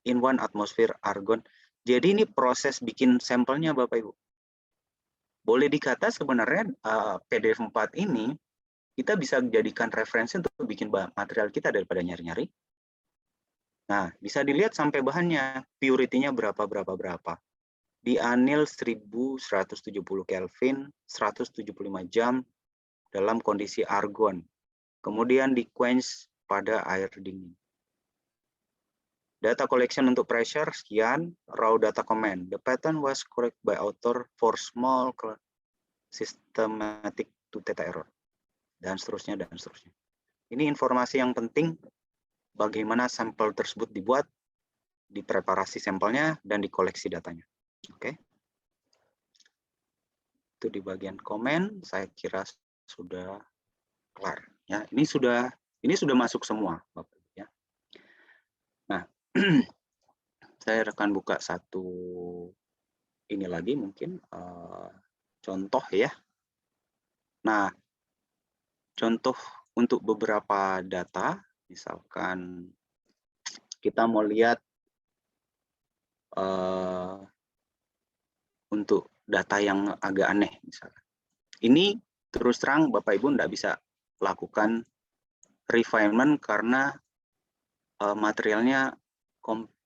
in 1 atmosphere argon. Jadi ini proses bikin sampelnya Bapak Ibu. Boleh dikata sebenarnya PDF 4 ini kita bisa jadikan referensi untuk bikin material kita daripada nyari-nyari. Nah, bisa dilihat sampai bahannya, purity-nya berapa. Di anil 1170 Kelvin, 175 jam dalam kondisi argon. Kemudian di quench pada air dingin. Data collection untuk pressure, sekian. Raw data comment. The pattern was correct by author for small systematic to theta error. Dan seterusnya, dan seterusnya. Ini informasi yang penting bagaimana sampel tersebut dibuat, dipreparasi sampelnya, dan dikoleksi datanya. Oke. Itu di bagian komen, saya kira sudah kelar. Ya, ini sudah masuk semua, Bapak ya. Nah, saya akan buka satu ini lagi mungkin contoh ya. Nah, contoh untuk beberapa data, misalkan kita mau lihat untuk data yang agak aneh misalkan. Ini terus terang Bapak Ibu tidak bisa lakukan refinement karena materialnya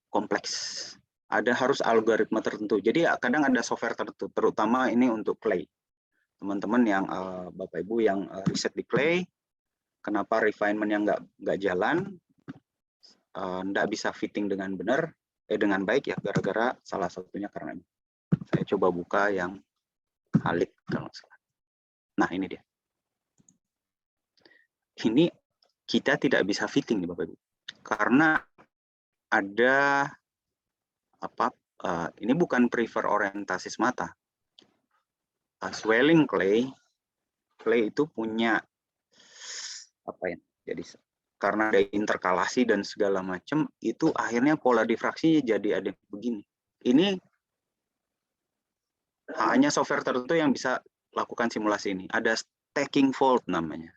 kompleks. Ada harus algoritma tertentu. Jadi kadang ada software tertentu, terutama ini untuk clay. Teman-teman yang Bapak Ibu yang riset di clay, kenapa refinement yang nggak jalan, nggak bisa fitting dengan benar, dengan baik ya, gara-gara salah satunya karena ini. Saya coba buka yang Halik kalau salah. Nah ini dia. Ini kita tidak bisa fitting nih Bapak Ibu. karena ada apa? Ini bukan prefer orientasi semata. Swelling clay itu punya apa ya? Jadi karena ada interkalasi dan segala macam, itu akhirnya pola difraksinya jadi ada begini. Ini hanya software tertentu yang bisa lakukan simulasi ini. Ada stacking fault namanya.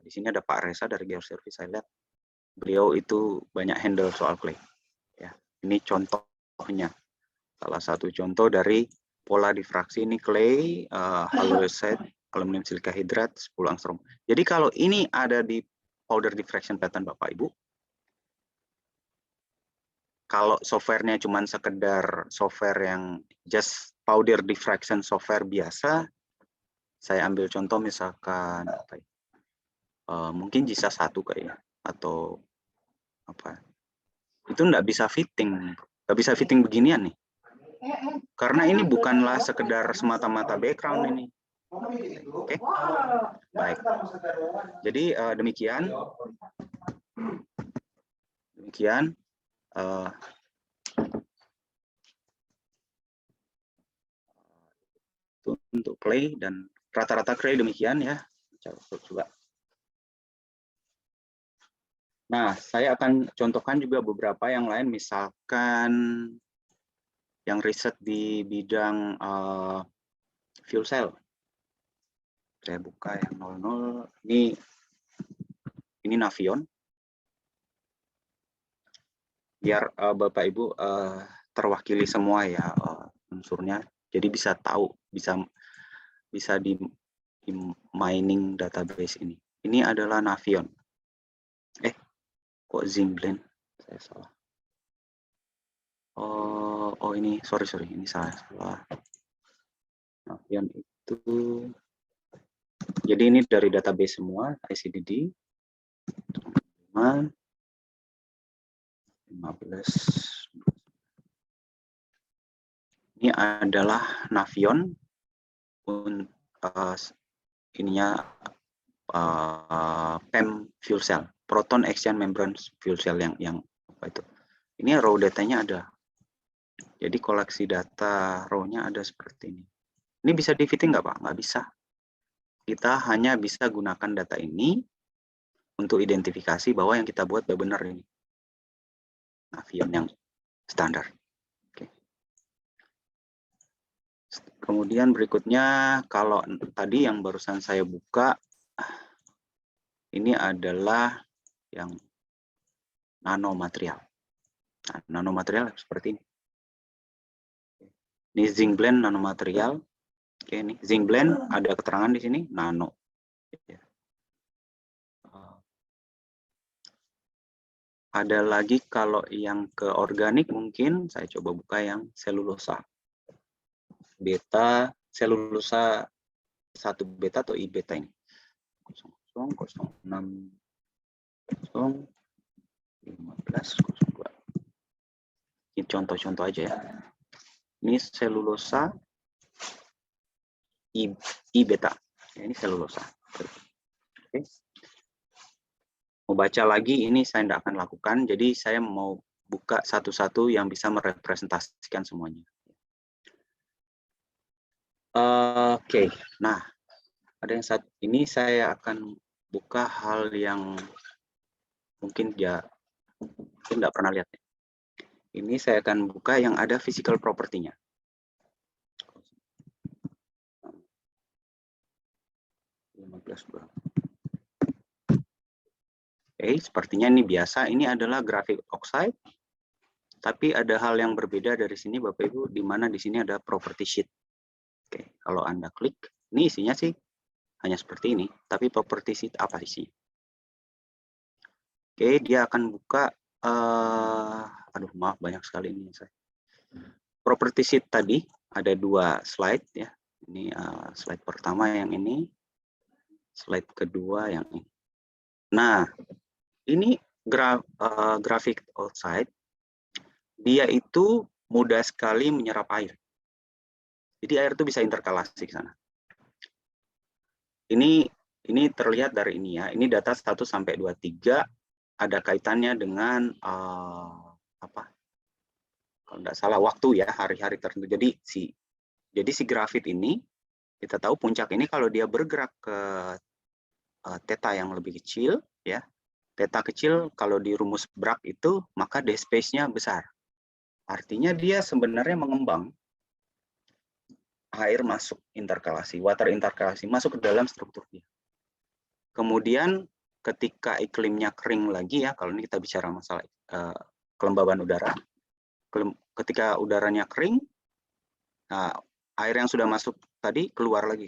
Di sini ada Pak Reza dari Geoservice, saya lihat beliau itu banyak handle soal clay. Ya, ini contohnya, salah satu contoh dari pola difraksi ini clay, halloysite, aluminium silika hidrat, 10 angstrom. Jadi kalau ini ada di powder diffraction pattern Bapak Ibu, kalau softwarenya cuma sekedar software yang just powder diffraction software biasa, saya ambil contoh misalkan apa ya? Mungkin JISA 1 kayaknya, atau apa, itu nggak bisa fitting beginian nih, karena ini bukanlah sekedar semata-mata background ini. Oke, baik. Jadi demikian untuk clay, dan rata-rata clay demikian ya. Coba. Nah, saya akan contohkan juga beberapa yang lain, misalkan yang riset di bidang fuel cell. Saya buka yang 00. Ini Navion. Biar Bapak Ibu terwakili semua ya unsurnya. Jadi bisa tahu, bisa di mining database ini. Ini adalah Navion. Kok Zingblend? Saya salah. Oh ini sorry ini salah. Navion itu. Jadi ini dari database semua ICDD. 15. Ini adalah Navion. Ininya PEM fuel cell, proton exchange membrane fuel cell yang apa itu. Ini raw datanya ada. Jadi koleksi data raw-nya ada seperti ini. Ini bisa di-fitting nggak Pak? Nggak bisa. Kita hanya bisa gunakan data ini untuk identifikasi bahwa yang kita buat benar ini. Navion yang standar. Oke. Kemudian berikutnya, kalau tadi yang barusan saya buka, ini adalah yang nanomaterial. Nah, nanomaterial seperti ini. Ini Zingblend nanomaterial. Oke, ini Zingblend ada keterangan di sini nano. Ada lagi kalau yang ke organik mungkin saya coba buka yang selulosa. Beta selulosa 1 beta atau I beta ini. 0006 1502. Ini contoh-contoh aja ya. Ini selulosa I beta. Ya, ini selulosa. Oke. Mau baca lagi ini saya tidak akan lakukan. Jadi saya mau buka satu-satu yang bisa merepresentasikan semuanya. Oke. Nah, ada yang saat ini saya akan buka hal yang mungkin tidak pernah lihat. Ini saya akan buka yang ada physical property-nya. Oke, sepertinya ini biasa. Ini adalah grafik oxide. Tapi ada hal yang berbeda dari sini Bapak Ibu, di mana di sini ada property sheet. Oke, kalau Anda klik, ini isinya sih hanya seperti ini. Tapi property sheet apa isinya? Oke, dia akan buka. Aduh, maaf banyak sekali ini saya. Property sheet tadi ada 2 slide ya. Ini slide pertama yang ini, slide kedua yang ini. Nah, ini grafik outside, dia itu mudah sekali menyerap air. Jadi air itu bisa interkalasi ke sana. Ini terlihat dari ini ya. Ini data 1 sampai 23. ada kaitannya dengan apa? Kalau tidak salah waktu ya, hari-hari tertentu. Jadi si grafit ini kita tahu puncak ini kalau dia bergerak ke theta yang lebih kecil ya. Theta kecil kalau di rumus Bragg itu maka day space-nya besar. Artinya dia sebenarnya mengembang air masuk interkalasi, water interkalasi masuk ke dalam strukturnya. Kemudian ketika iklimnya kering lagi ya, kalau ini kita bicara masalah kelembaban udara. Ketika udaranya kering, nah, air yang sudah masuk tadi keluar lagi.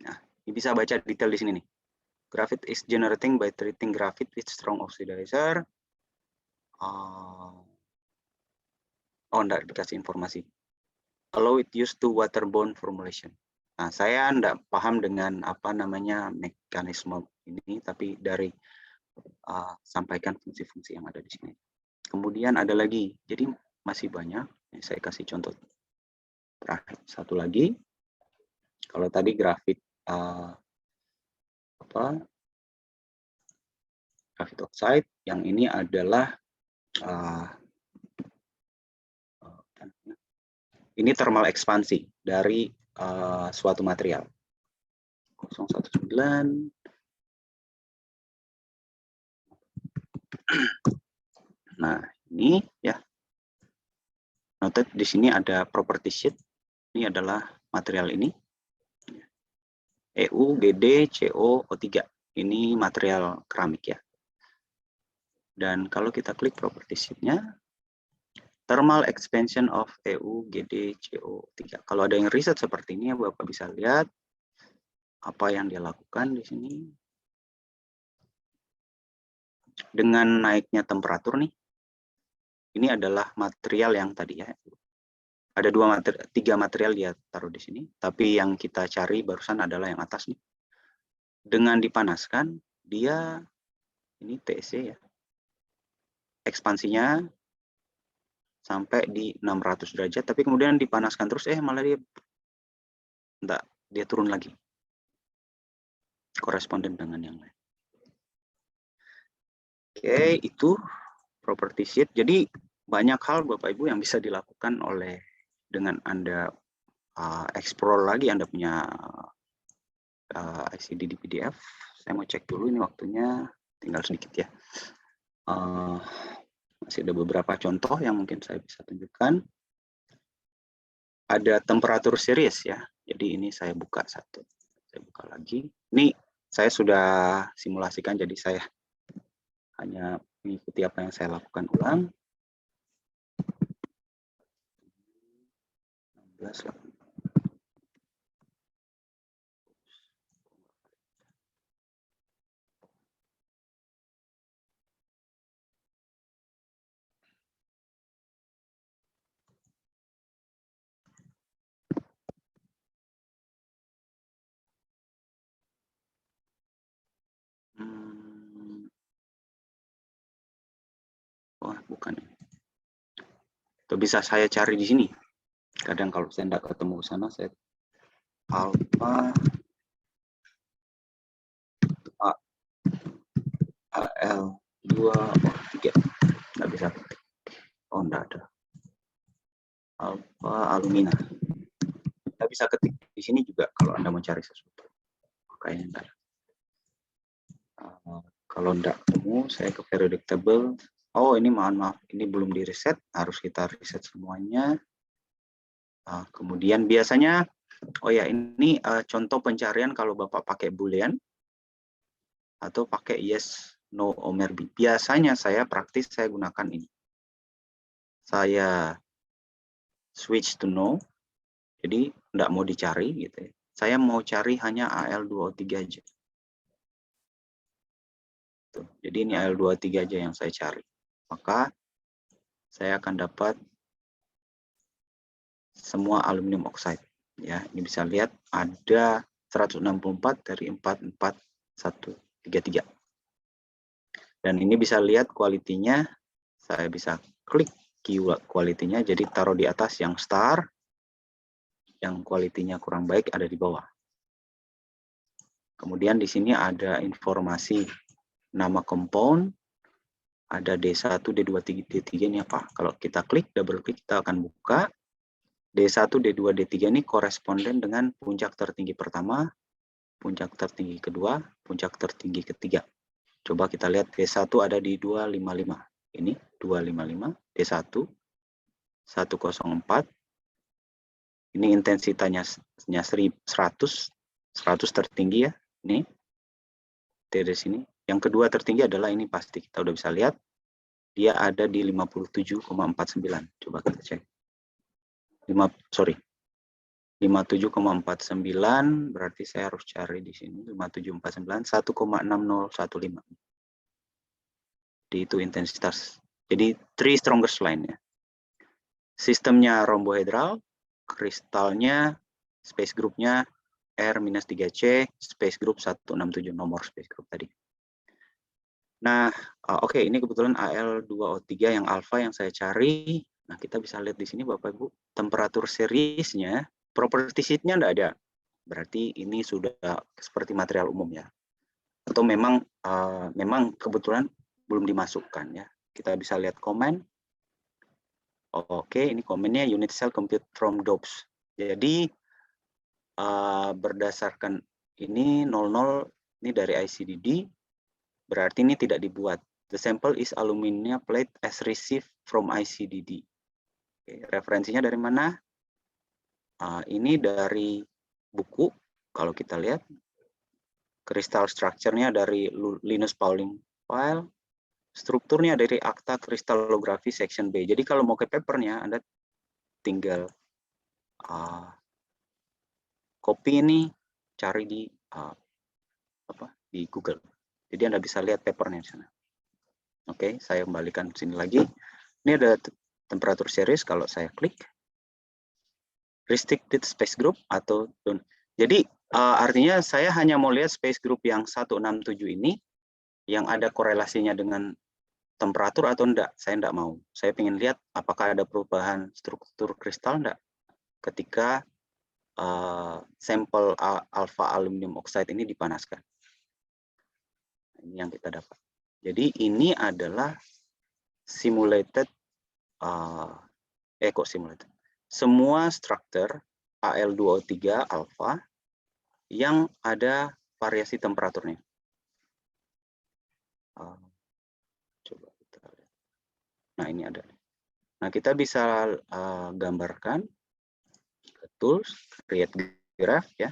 Nah, ini bisa baca detail di sini nih. Graphite is generating by treating graphite with strong oxidizer. Enggak dikasih informasi. Allow it used to waterborne formulation. Nah, saya enggak paham dengan apa namanya mekanisme ini, tapi dari sampaikan fungsi-fungsi yang ada di sini. Kemudian ada lagi, jadi masih banyak. Saya kasih contoh terakhir satu lagi. Kalau tadi grafit grafit oxide, yang ini adalah ini thermal ekspansi dari suatu material. 019. Nah, ini ya. Noted di sini ada property sheet. Ini adalah material ini. EU, GD, CO, O3. Ini material keramik ya. Dan kalau kita klik property sheet-nya, thermal expansion of EU, GD, CO, O3. Kalau ada yang riset seperti ini, Bapak bisa lihat apa yang dia lakukan di sini. Dengan naiknya temperatur nih, ini adalah material yang tadi ya. Ada tiga material dia taruh di sini, tapi yang kita cari barusan adalah yang atas nih. Dengan dipanaskan, dia ini TC ya. Ekspansinya sampai di 600 derajat, tapi kemudian dipanaskan terus, malah dia turun lagi. Koresponden dengan yang lain. Oke, itu property sheet. Jadi banyak hal Bapak Ibu yang bisa dilakukan dengan Anda explore lagi, Anda punya ICD di PDF. Saya mau cek dulu, ini waktunya tinggal sedikit ya. Masih ada beberapa contoh yang mungkin saya bisa tunjukkan. Ada temperatur series ya. Jadi ini saya buka satu. Saya buka lagi. Ini saya sudah simulasikan, jadi saya hanya mengikuti apa yang saya lakukan ulang. 16. Wah, bukan. Itu bisa saya cari di sini. Kadang kalau saya tidak ketemu sana, saya alpha AL2O3. Nggak bisa. Oh, enggak ada. Alpha alumina. Kita bisa ketik di sini juga kalau Anda mau cari sesuatu. Kayaknya enggak ada. Kalau enggak ketemu, saya ke periodic table. Oh, ini mohon maaf, ini belum di reset, harus kita reset semuanya. Kemudian biasanya, oh ya, ini contoh pencarian kalau Bapak pakai Boolean atau pakai yes, no, omer b. Biasanya saya praktis saya gunakan ini. Saya switch to no, jadi enggak mau dicari gitu ya. Saya mau cari hanya AL2O3 aja. Tuh, jadi ini AL2O3 aja yang saya cari. Maka saya akan dapat semua aluminium oxide. Ya, ini bisa lihat ada 164 dari 44133. Dan ini bisa lihat kualitinya. Saya bisa klik kualitinya, jadi taruh di atas yang star, yang kualitinya kurang baik ada di bawah. Kemudian di sini ada informasi nama compound, ada D1, D2, D3 ini apa? Kalau kita klik, double klik, kita akan buka. D1, D2, D3 ini koresponden dengan puncak tertinggi pertama, puncak tertinggi kedua, puncak tertinggi ketiga. Coba kita lihat D1 ada di 255. Ini 255, D1, 104. Ini intensitasnya 100 tertinggi ya. Ini dari sini. Yang kedua tertinggi adalah ini, pasti kita udah bisa lihat. Dia ada di 57,49. Coba kita cek. 57,49 berarti saya harus cari di sini 5749 1,6015. Jadi itu intensitas. Jadi 3 strongest line ya. Sistemnya rhombohedral, kristalnya, space groupnya R-3C, space group 167, nomor space group tadi. Nah, oke, ini kebetulan Al2O3 yang alpha yang saya cari. Nah, kita bisa lihat di sini Bapak Ibu, temperatur seriesnya, property sheet-nya enggak ada. Berarti ini sudah seperti material umum ya. Atau memang kebetulan belum dimasukkan ya. Kita bisa lihat komen. Oke, ini komennya unit cell compute from dopes. Jadi berdasarkan ini 00 ini dari ICDD, berarti ini tidak dibuat. The sample is aluminium plate as received from ICDD. Oke, referensinya dari mana? Ini dari buku. Kalau kita lihat, crystal structure-nya dari Linus Pauling file. Strukturnya dari Akta Kristallografi Section B. Jadi kalau mau ke papernya, Anda tinggal copy ini, cari di di Google. Jadi Anda bisa lihat papernya di sana. Oke, saya kembalikan ke sini lagi. Ini ada temperatur series. Kalau saya klik, restricted space group atau jadi artinya saya hanya mau lihat space group yang 167 ini yang ada korelasinya dengan temperatur atau enggak. Saya enggak mau. Saya ingin lihat apakah ada perubahan struktur kristal enggak ketika sampel alpha aluminium oxide ini dipanaskan. Ini yang kita dapat. Jadi ini adalah simulated simulated. Semua struktur Al2O3 alpha yang ada variasi temperaturnya. Coba kita lihat. Nah, ini ada. Nah, kita bisa gambarkan ke tools, create graph ya.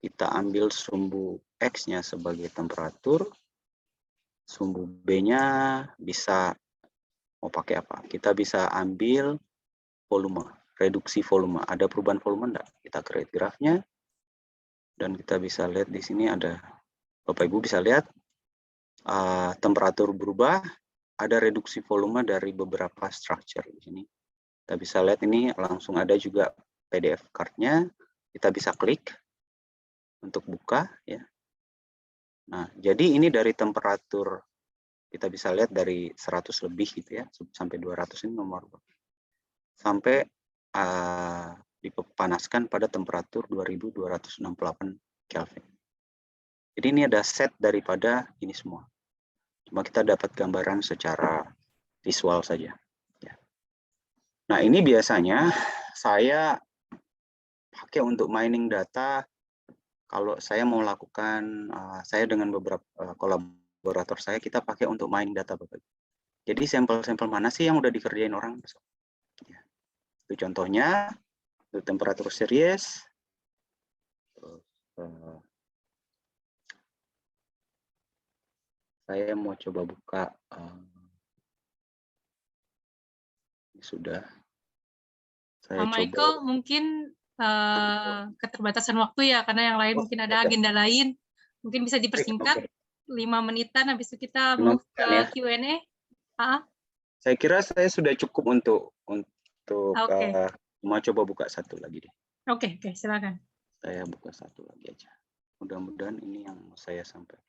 Kita ambil sumbu X-nya sebagai temperatur, sumbu B-nya bisa mau pakai apa? Kita bisa ambil volume, reduksi volume. Ada perubahan volume enggak? Kita create grafnya dan kita bisa lihat di sini ada, Bapak Ibu bisa lihat temperatur berubah, ada reduksi volume dari beberapa structure di sini. Kita bisa lihat ini langsung ada juga PDF card-nya. Kita bisa klik untuk buka ya. Nah, jadi ini dari temperatur kita bisa lihat dari 100 lebih gitu ya, sampai 200 ini nomor sampai dipanaskan pada temperatur 2268 Kelvin. Jadi ini ada set daripada ini semua. Cuma kita dapat gambaran secara visual saja. Ya. Nah, ini biasanya saya pakai untuk mining data. Kalau saya mau lakukan, saya dengan beberapa kolaborator saya, kita pakai untuk mining data Bapak. Jadi sampel-sampel mana sih yang udah dikerjain orang? Ya. Itu contohnya, itu temperatur series. Saya mau coba buka. Sudah. Saya Michael, coba. mungkin keterbatasan waktu ya, karena yang lain mungkin ada agenda lain. Mungkin bisa dipersingkat 5 menitan, habis itu kita move ke Q&A. Saya kira saya sudah cukup untuk Okay. mau coba buka satu lagi deh. Oke, silakan. Saya buka satu lagi aja. Mudah-mudahan ini yang saya sampaikan.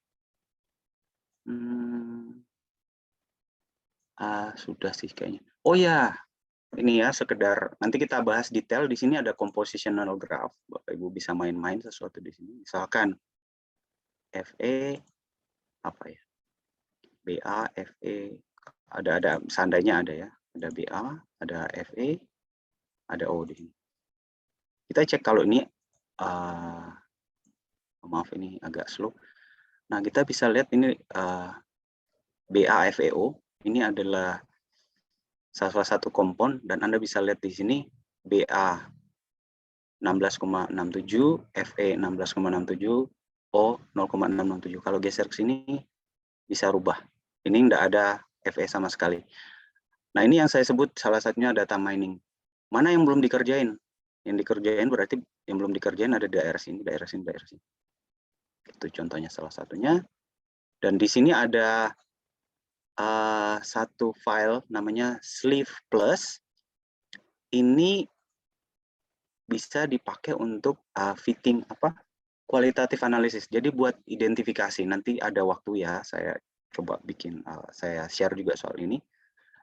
Sudah sih kayaknya. Oh ya, ini ya sekedar nanti kita bahas detail. Di sini ada compositional graph. Bapak Ibu bisa main-main sesuatu di sini. Misalkan FE apa ya? BA, FE, ada seandainya ada ya, ada BA, ada FE, ada OD. Kita cek kalau ini, maaf ini agak slow. Nah, kita bisa lihat ini BAFEO, ini adalah salah satu kompon, dan Anda bisa lihat di sini BA 16,67, FE 16,67, O 0,667. Kalau geser ke sini bisa rubah. Ini enggak ada FE sama sekali. Nah, ini yang saya sebut salah satunya data mining. Mana yang belum dikerjain? Yang dikerjain berarti yang belum dikerjain ada daerah sini, daerah sini, daerah sini. Itu contohnya salah satunya. Dan di sini ada satu file namanya sleeve plus. Ini bisa dipakai untuk fitting kualitatif analisis. Jadi buat identifikasi, nanti ada waktu ya saya coba bikin, saya share juga soal ini.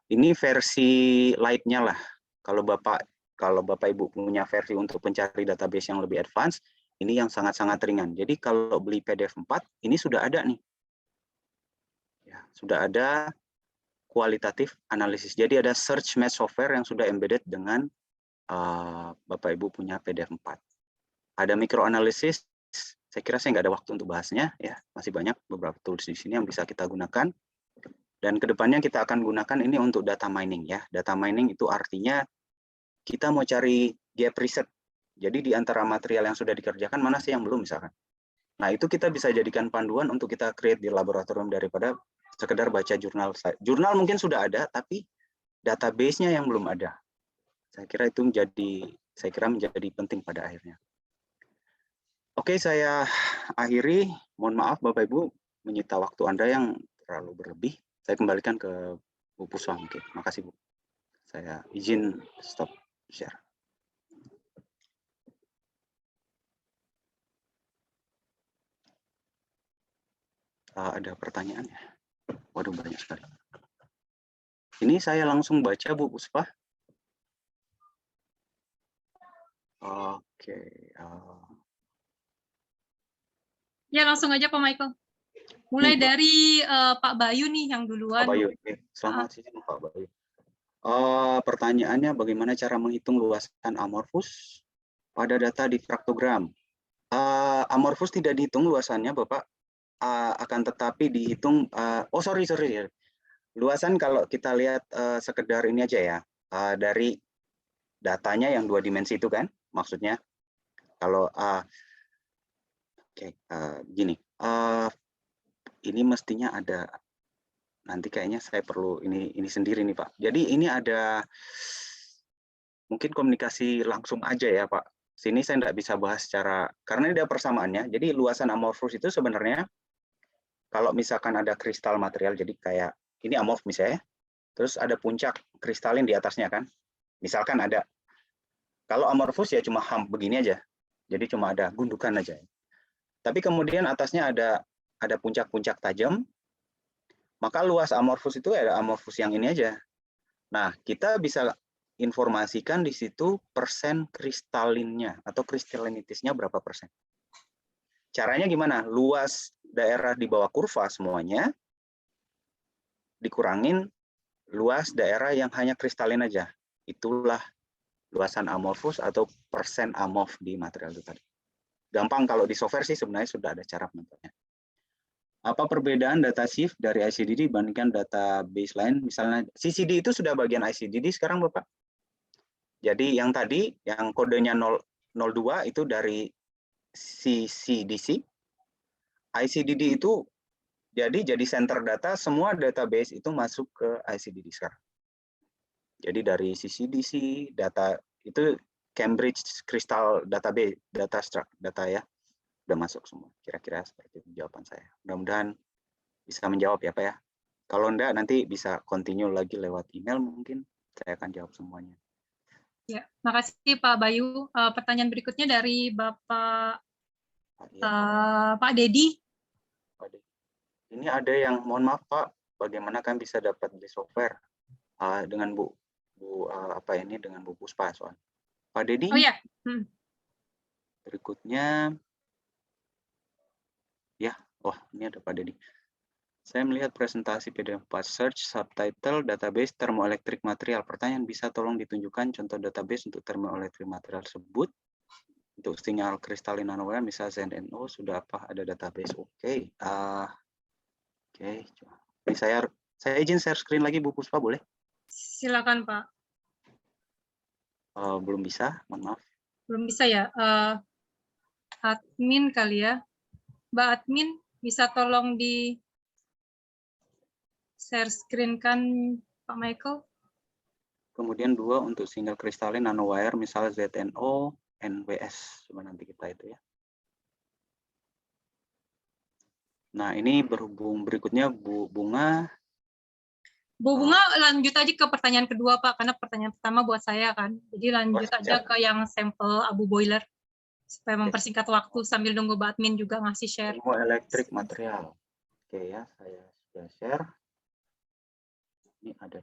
Ini versi light-nya lah. Kalau Bapak Ibu punya versi untuk pencari database yang lebih advance, ini yang sangat-sangat ringan. Jadi kalau beli PDF 4, ini sudah ada nih. Ya, sudah ada kualitatif analisis. Jadi ada search match software yang sudah embedded dengan Bapak Ibu punya PDF 4. Ada microanalysis, saya kira saya nggak ada waktu untuk bahasnya ya, masih banyak beberapa tools di sini yang bisa kita gunakan. Dan kedepannya kita akan gunakan ini untuk data mining ya. Data mining itu artinya kita mau cari gap riset. Jadi di antara material yang sudah dikerjakan mana sih yang belum misalkan. Nah, itu kita bisa jadikan panduan untuk kita create di laboratorium daripada sekedar baca jurnal. Jurnal mungkin sudah ada, tapi database-nya yang belum ada. Saya kira itu menjadi penting pada akhirnya. Oke, saya akhiri. Mohon maaf Bapak Ibu menyita waktu Anda yang terlalu berlebih. Saya kembalikan ke Bu Puspa mungkin. Makasih Bu. Saya izin stop share. Ada pertanyaan ya? Waduh, banyak sekali. Ini saya langsung baca Bu Puspa. Oke. Ya, langsung aja Pak Michael. Mulai dari Pak Bayu nih yang duluan. Pak Bayu, selamat siang Pak Bayu. Pertanyaannya, bagaimana cara menghitung luasan amorfus pada data di fraktogram? Amorfus tidak dihitung luasannya, Bapak. Akan tetapi dihitung. Sorry. Luasan kalau kita lihat sekedar ini aja ya, dari datanya yang 2 dimensi itu kan, maksudnya. Kalau gini, ini mestinya ada. Nanti kayaknya saya perlu ini sendiri nih Pak. Jadi ini ada mungkin komunikasi langsung aja ya Pak. Sini saya tidak bisa bahas secara, karena ini ada persamaannya. Jadi luasan amorfus itu sebenarnya kalau misalkan ada kristal material, jadi kayak ini amorf misalnya, terus ada puncak kristalin di atasnya kan. Misalkan ada, kalau amorfus ya cuma hump begini aja. Jadi cuma ada gundukan aja. Tapi kemudian atasnya ada puncak-puncak tajam, maka luas amorfus itu ada amorfus yang ini aja. Nah, kita bisa informasikan di situ persen kristalinnya atau kristalinitasnya berapa persen. Caranya gimana? Luas daerah di bawah kurva semuanya dikurangin luas daerah yang hanya kristalin aja. Itulah luasan amorfus atau persen amorf di material itu tadi. Gampang kalau di software sih sebenarnya sudah ada cara penentuannya. Apa perbedaan data shift dari ICDD dibandingkan data baseline? Misalnya CCD itu sudah bagian ICDD sekarang Bapak. Jadi yang tadi, yang kodenya 002 itu dari CCDC. ICDD itu jadi center data, semua database itu masuk ke ICDD sekarang. Jadi dari CCDC, data itu Cambridge Crystal Database, data ya, udah masuk semua. Kira-kira seperti itu jawaban saya. Mudah-mudahan bisa menjawab ya Pak ya. Kalau enggak nanti bisa continue lagi lewat email mungkin saya akan jawab semuanya. Ya, makasih Pak Bayu. Pertanyaan berikutnya dari Bapak Pak Dedi. Ini ada yang mohon maaf Pak, bagaimana kan bisa dapat beli software dengan Bu dengan Bu Puspa soal. Pak Dedi. Oh ya. Berikutnya. Ya, wah ini ada Pak Dedi. Saya melihat presentasi PDF 4, search, subtitle, database, thermoelectric material. Pertanyaan, bisa tolong ditunjukkan contoh database untuk thermoelectric material tersebut? Untuk sinyal kristalin nanowire, misal ZNO, sudah apa ada database? Oke. Oke. Ini saya izin share screen lagi, Bu Puspa, boleh? Silakan, Pak. Belum bisa, mohon maaf. Belum bisa ya? Admin kali ya. Mbak admin, bisa tolong di share screen kan Pak Michael? Kemudian 2 untuk sinyal kristalin nanowire, misalnya ZNO, NWS. Coba nanti kita itu ya. Nah, ini berhubung berikutnya Bu Bunga. Bu Bunga lanjut aja ke pertanyaan kedua, Pak, karena pertanyaan pertama buat saya kan. Jadi lanjut aja ke yang sampel abu boiler supaya mempersingkat waktu sambil nunggu Mbak admin juga ngasih share. Thermoelectric material. Oke ya, saya sudah share. Ini ada.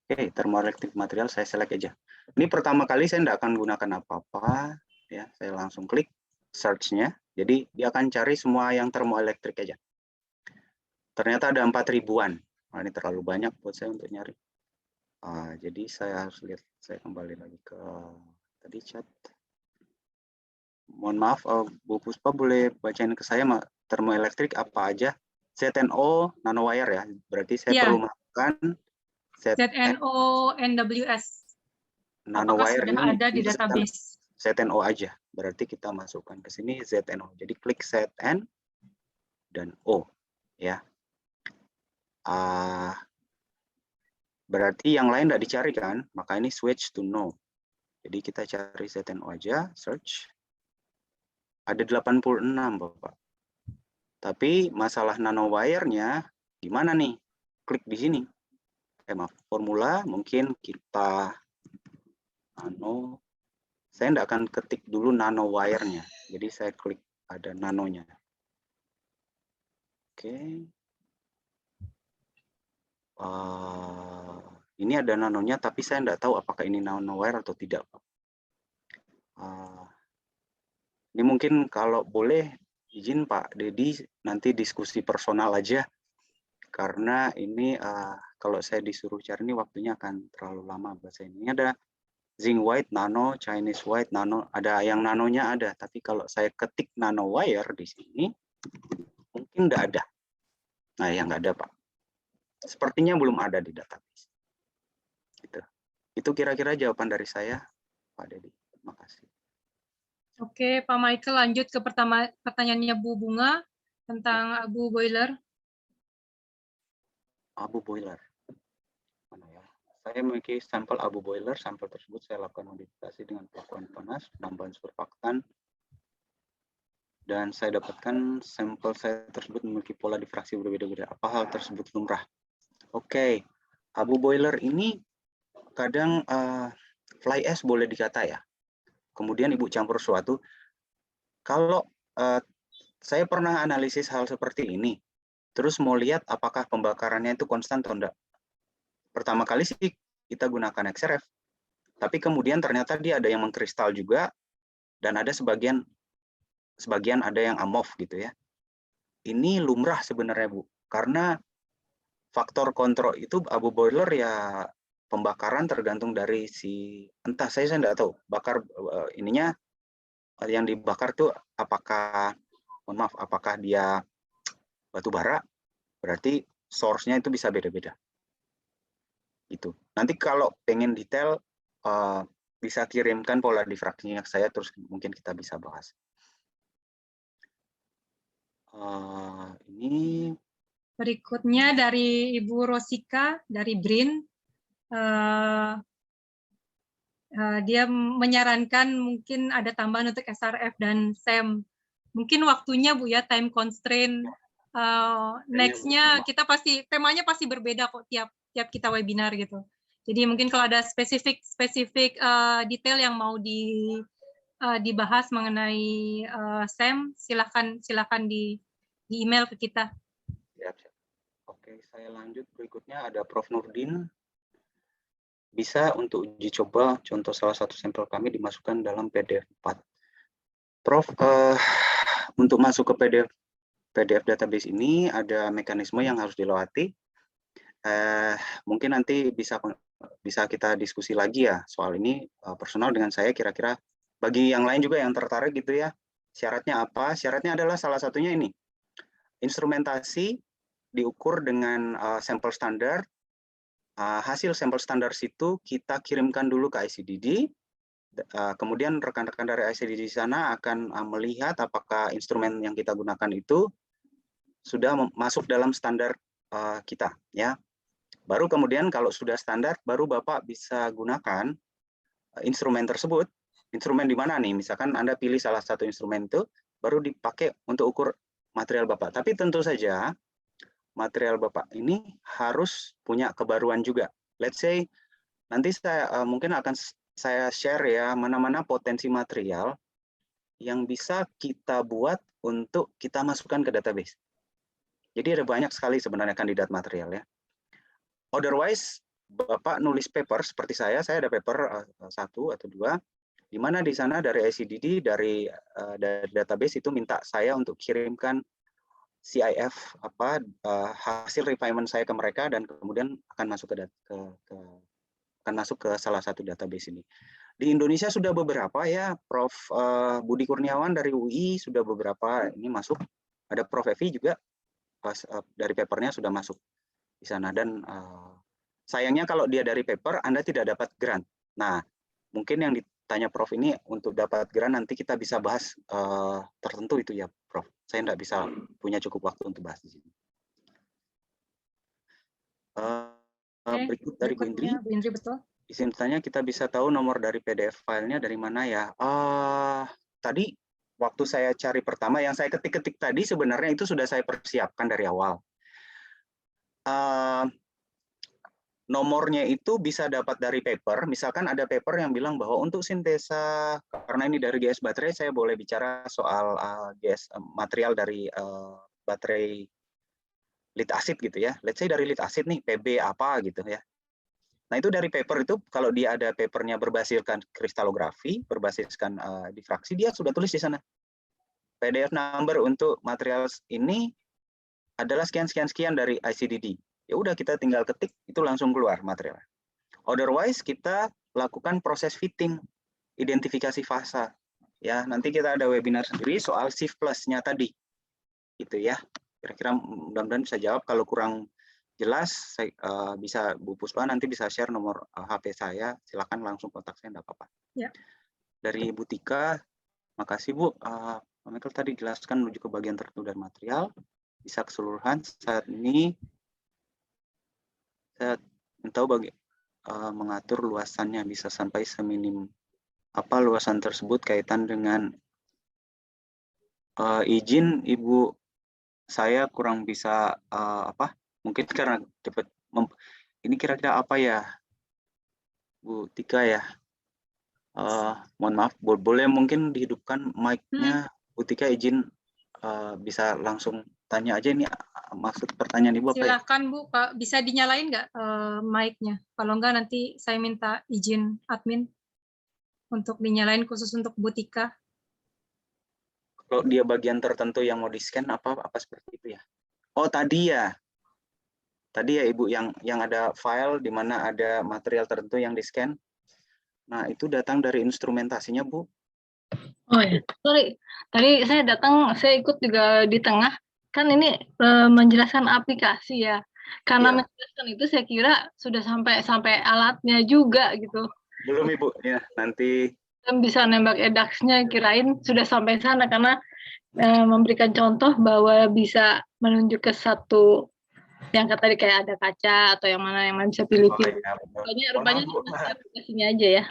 Oke, thermoelectric material saya select aja. Ini pertama kali saya tidak akan gunakan apa-apa, ya. Saya langsung klik search-nya. Jadi dia akan cari semua yang thermoelectric aja. Ternyata ada 4.000-an. Nah, ini terlalu banyak buat saya untuk nyari. Jadi saya harus lihat. Saya kembali lagi ke tadi chat. Mohon maaf, Bu Puspa boleh bacain ke saya thermoelectric apa aja? ZNO nanowire ya. Berarti saya perlu masukkan ZNO NWS. Nanowire sudah ini ada di database. ZNO aja. Berarti kita masukkan ke sini ZNO. Jadi klik ZN dan O ya. Berarti yang lain tidak dicari kan? Maka ini switch to no. Jadi kita cari ZNO aja, search. Ada 86, Bapak. Tapi masalah nanowire-nya gimana nih? Klik di sini. Maaf, formula mungkin kita nano. Saya tidak akan ketik dulu nanowire-nya. Jadi saya klik ada nanonya. Oke. Ini ada nanonya, tapi saya tidak tahu apakah ini nanowire atau tidak. Ini mungkin kalau boleh izin Pak Dedi nanti diskusi personal aja. Karena ini kalau saya disuruh cari ini waktunya akan terlalu lama bahasa ini. Ini ada zinc white, nano, Chinese white, nano. Ada yang nanonya ada, tapi kalau saya ketik nanowire di sini, mungkin tidak ada. Nah, yang nggak ada Pak. Sepertinya belum ada di database. Gitu. Itu kira-kira jawaban dari saya, Pak Dedi. Terima kasih. Oke, Pak Michael lanjut ke pertanyaannya Bu Bunga tentang abu boiler. Abu boiler. Mana ya? Saya memiliki sampel abu boiler. Sampel tersebut saya lakukan modifikasi dengan pelakuan panas, penambahan surfaktan, dan saya dapatkan sampel saya tersebut memiliki pola difraksi berbeda-beda. Apa hal tersebut lumrah? Oke, abu boiler ini kadang fly ash boleh dikata ya. Kemudian Ibu campur suatu. Kalau saya pernah analisis hal seperti ini, terus mau lihat apakah pembakarannya itu konstan atau enggak. Pertama kali sih kita gunakan XRF, tapi kemudian ternyata dia ada yang mengkristal juga, dan ada sebagian ada yang amorf gitu ya. Ini lumrah sebenarnya Bu, karena faktor kontrol itu abu boiler ya pembakaran tergantung dari entah saya tidak tahu bakar ininya yang dibakar tuh apakah apakah dia batu bara, berarti source-nya itu bisa beda-beda. Itu. Nanti kalau pengen detail bisa kirimkan pola difraksinya ke saya, terus mungkin kita bisa bahas. Ini berikutnya dari Ibu Rosika dari BRIN. Dia menyarankan mungkin ada tambahan untuk SRF dan SEM. Mungkin waktunya Bu ya, time constraint. Next-nya kita temanya pasti berbeda kok tiap kita webinar gitu. Jadi mungkin kalau ada spesifik detail yang mau dibahas mengenai SEM, silakan di email ke kita. Oke, saya lanjut berikutnya ada Prof. Nurdin. Bisa untuk uji coba contoh salah satu sampel kami dimasukkan dalam PDF 4. Prof, untuk masuk ke PDF database ini ada mekanisme yang harus dilewati. Mungkin nanti bisa kita diskusi lagi ya soal ini personal dengan saya, kira-kira bagi yang lain juga yang tertarik gitu ya. Syaratnya apa? Syaratnya adalah salah satunya ini. Instrumentasi diukur dengan sampel standar. Hasil sampel standar itu kita kirimkan dulu ke ICDD. Kemudian rekan-rekan dari ICDD di sana akan melihat apakah instrumen yang kita gunakan itu sudah masuk dalam standar kita, ya. Baru kemudian kalau sudah standar, baru Bapak bisa gunakan instrumen tersebut. Instrumen di mana nih? Misalkan Anda pilih salah satu instrumen itu, baru dipakai untuk ukur material Bapak. Tapi tentu saja material Bapak ini harus punya kebaruan juga. Let's say nanti saya mungkin akan saya share ya mana-mana potensi material yang bisa kita buat untuk kita masukkan ke database. Jadi ada banyak sekali sebenarnya kandidat material ya. Otherwise, Bapak nulis paper seperti saya ada paper 1 atau 2, di mana di sana dari ICDD, dari database itu minta saya untuk kirimkan CIF hasil refinement saya ke mereka, dan kemudian akan masuk ke salah satu database ini. Di Indonesia sudah beberapa ya, Prof Budi Kurniawan dari UI sudah beberapa ini masuk, ada Prof Evi juga dari papernya sudah masuk di sana, dan sayangnya kalau dia dari paper Anda tidak dapat grant. Nah, mungkin yang ditanya Prof ini untuk dapat grant nanti kita bisa bahas tertentu itu ya Prof. Saya tidak bisa punya cukup waktu untuk bahas di sini. Berikut dari Bu Indri. Bu Indri, betul. Izin tanya, kita bisa tahu nomor dari PDF filenya dari mana ya? Tadi waktu saya cari pertama, yang saya ketik-ketik tadi sebenarnya itu sudah saya persiapkan dari awal. Nomornya itu bisa dapat dari paper. Misalkan ada paper yang bilang bahwa untuk sintesa, karena ini dari GS baterai, saya boleh bicara soal GS material dari baterai lead acid gitu ya. Let's say dari lead acid nih, PB apa gitu ya. Nah itu dari paper itu, kalau dia ada papernya berbasiskan kristalografi, berbasiskan difraksi, dia sudah tulis di sana. PDF number untuk material ini adalah sekian-sekian dari ICDD. Ya udah kita tinggal ketik, itu langsung keluar material. Otherwise kita lakukan proses fitting, identifikasi fasa. Ya, nanti kita ada webinar sendiri soal shift plus-nya tadi. Gitu ya. Kira-kira mudah-mudahan bisa jawab. Kalau kurang jelas, saya, bisa Bu Puspa nanti bisa share nomor HP saya. Silakan langsung kontak saya, enggak apa-apa. Ya. Dari Bu Tika, makasih Bu. Pak Michael tadi jelaskan menuju ke bagian tertentu dari material. Bisa keseluruhan saat ini saya tahu mengatur luasannya bisa sampai seminim apa luasan tersebut kaitan dengan izin Ibu, saya kurang bisa mungkin karena cepat ini kira-kira apa ya Bu Tika ya, mohon maaf, boleh mungkin dihidupkan mic-nya Bu Tika, izin bisa langsung tanya aja, ini maksud pertanyaan Ibu apa ya? Silakan Bu, Pak, bisa dinyalain nggak mic-nya? Kalau enggak nanti saya minta izin admin untuk dinyalain khusus untuk Bu Tika. Kalau dia bagian tertentu yang mau di-scan apa seperti itu ya? Oh tadi ya Ibu yang ada file di mana ada material tertentu yang di-scan. Nah itu datang dari instrumentasinya Bu. Oh ya, sorry. Tadi saya ikut juga di tengah. Kan ini menjelaskan aplikasi ya. Karena menjelaskan itu saya kira sudah sampai alatnya juga gitu. Belum Ibu, ya nanti. Bisa nembak edaxnya, kirain sudah sampai sana karena memberikan contoh bahwa bisa menunjuk ke satu yang tadi kayak ada kaca atau yang mana bisa pilih-pilih. Rupanya aplikasinya aja ya.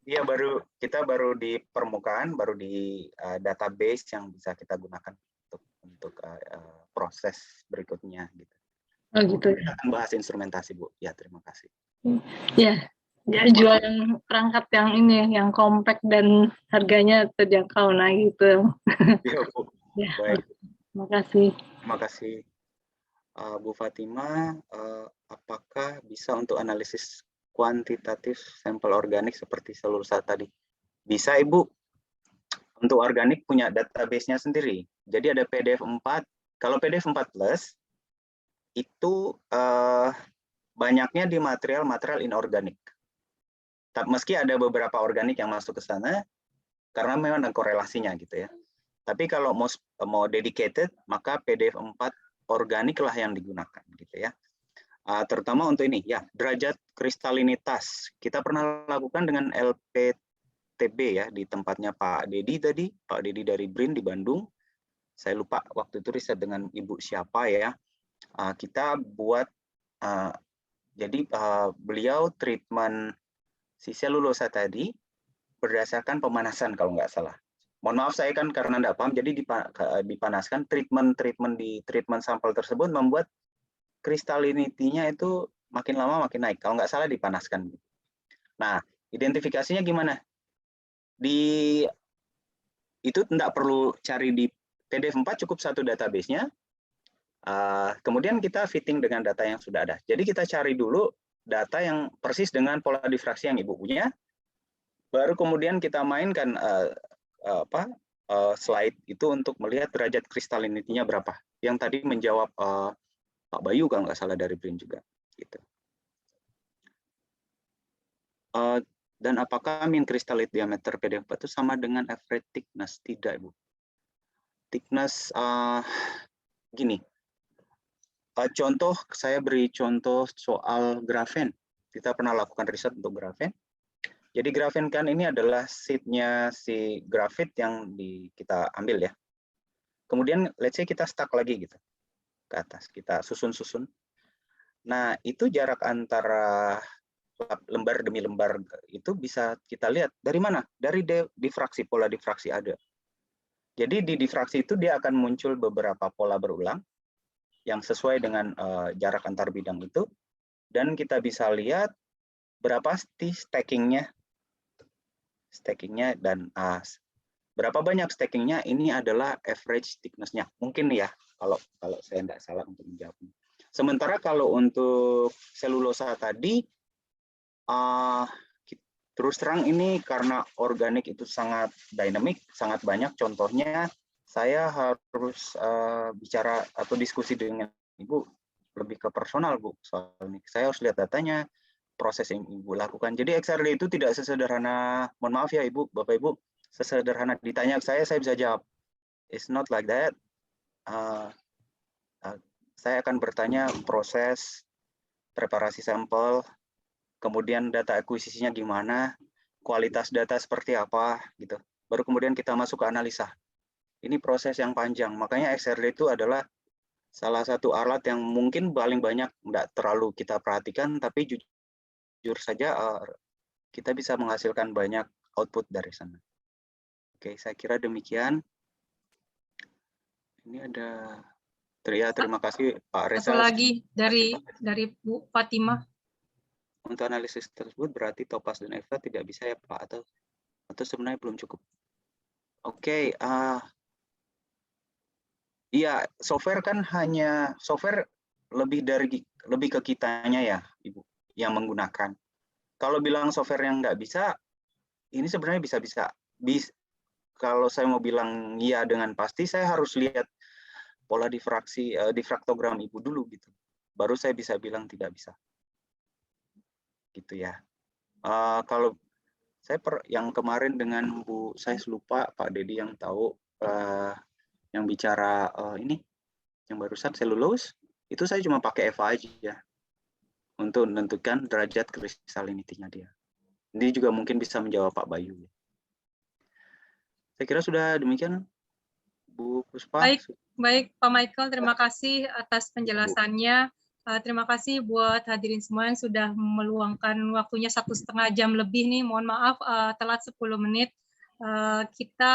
Iya, kita baru di permukaan, baru di database yang bisa kita gunakan untuk proses berikutnya gitu. Oh gitu. Kita akan bahas instrumentasi Bu. Ya, terima kasih. Ya, jual yang perangkat yang ini, yang compact dan harganya terjangkau, nah gitu. Iya Bu. Ya, baik. Terima kasih. Terima kasih. Bu Fatima, apakah bisa untuk analisis kuantitatif sampel organik seperti selulosa tadi? Bisa Ibu. untuk organik punya database-nya sendiri. Jadi ada PDF 4. Kalau PDF 4 Plus itu banyaknya di material inorganik. Meski ada beberapa organik yang masuk ke sana, karena memang ada korelasinya gitu ya. Tapi kalau mau dedicated, maka PDF 4 organik lah yang digunakan gitu ya. Terutama untuk ini ya, derajat kristalinitas. Kita pernah lakukan dengan LPTB ya di tempatnya Pak Dedi tadi, Pak Dedi dari BRIN di Bandung. Saya lupa waktu itu riset dengan Ibu siapa ya. Kita buat jadi beliau treatment si selulosa tadi berdasarkan pemanasan kalau nggak salah. Mohon maaf saya kan karena nggak paham, jadi dipanaskan treatment di treatment sampel tersebut membuat kristalinitinya itu makin lama makin naik. Kalau nggak salah dipanaskan. Nah, identifikasinya gimana? Itu nggak perlu cari di PDF 4, cukup satu database-nya. Kemudian kita fitting dengan data yang sudah ada. Jadi kita cari dulu data yang persis dengan pola difraksi yang Ibu punya. Baru kemudian kita mainkan slide itu untuk melihat derajat kristalinitinya berapa. Yang tadi menjawab Pak Bayu kalau nggak salah dari BRIN juga. Gitu. Dan apakah mean crystallite diameter PDF itu sama dengan average thickness? Tidak, Ibu. Thickness gini. Contoh, saya beri contoh soal grafen. Kita pernah lakukan riset untuk grafen. Jadi grafen kan ini adalah sheet-nya si grafit yang kita ambil ya. Kemudian let's say kita stack lagi gitu ke atas, kita susun-susun. Nah, itu jarak antara lembar demi lembar itu bisa kita lihat dari mana? Dari difraksi, pola difraksi ada. Jadi di difraksi itu dia akan muncul beberapa pola berulang yang sesuai dengan jarak antar bidang itu, dan kita bisa lihat berapa stackingnya dan berapa banyak stackingnya. Ini adalah average thickness-nya. Mungkin ya, kalau saya tidak salah untuk menjawabnya. Sementara kalau untuk selulosa tadi, terus terang ini karena organik itu sangat dinamik, sangat banyak contohnya. Saya harus bicara atau diskusi dengan Ibu lebih ke personal, Bu. Soalnya saya harus lihat datanya, proses yang Ibu lakukan. Jadi XRD itu tidak sesederhana, mohon maaf ya Ibu, Bapak Ibu, sesederhana ditanya ke saya bisa jawab. It's not like that. Saya akan bertanya proses preparasi sampel, kemudian data akuisisinya gimana, kualitas data seperti apa, gitu. Baru kemudian kita masuk ke analisa. Ini proses yang panjang, makanya XRD itu adalah salah satu alat yang mungkin paling banyak nggak terlalu kita perhatikan, tapi jujur saja kita bisa menghasilkan banyak output dari sana. Oke, saya kira demikian. Ini ada terima kasih Pak Reza. Satu lagi dari Bu Fatimah. Untuk analisis tersebut berarti Topaz dan Eva tidak bisa ya Pak, atau sebenarnya belum cukup. Oke, iya, software kan hanya software lebih ke kitanya ya, Ibu, yang menggunakan. Kalau bilang software yang nggak bisa, ini sebenarnya bisa. Kalau saya mau bilang iya dengan pasti, saya harus lihat pola difraksi, difraktogram Ibu dulu gitu. Baru saya bisa bilang tidak bisa. Gitu ya. Kalau saya yang kemarin dengan Bu, saya lupa Pak Dedi yang tahu, yang bicara ini, yang barusan selulose, itu saya cuma pakai EVA aja untuk menentukan derajat kristalinitinya dia. Ini juga mungkin bisa menjawab Pak Bayu. Saya kira sudah demikian, Bu Puspa. Baik Pak Michael, terima kasih atas penjelasannya. Terima kasih buat hadirin semua yang sudah meluangkan waktunya 1,5 jam lebih nih. Mohon maaf telat 10 menit. Kita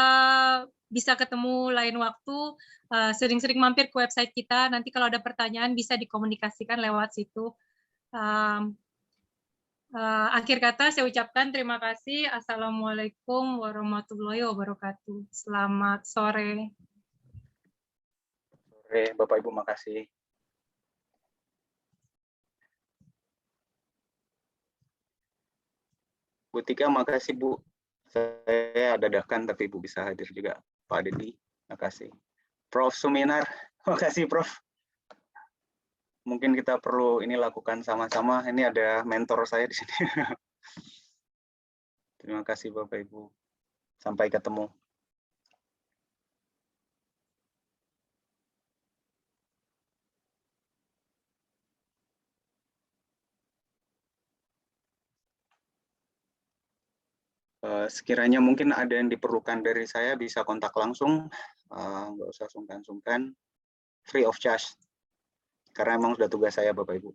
bisa ketemu lain waktu. Sering-sering mampir ke website kita. Nanti kalau ada pertanyaan bisa dikomunikasikan lewat situ. Akhir kata saya ucapkan terima kasih. Assalamualaikum warahmatullahi wabarakatuh. Selamat sore. Sore, Bapak Ibu, makasih. Bu Tika, makasih Bu Saya dadakan, tapi Ibu bisa hadir juga. Pak Dedi, terima kasih. Prof. Suminar, terima kasih Prof. Mungkin kita perlu ini lakukan sama-sama. Ini ada mentor saya di sini. Terima kasih Bapak Ibu. Sampai ketemu. Sekiranya mungkin ada yang diperlukan dari saya, bisa kontak langsung, nggak usah sungkan-sungkan, free of charge, karena emang sudah tugas saya Bapak Ibu.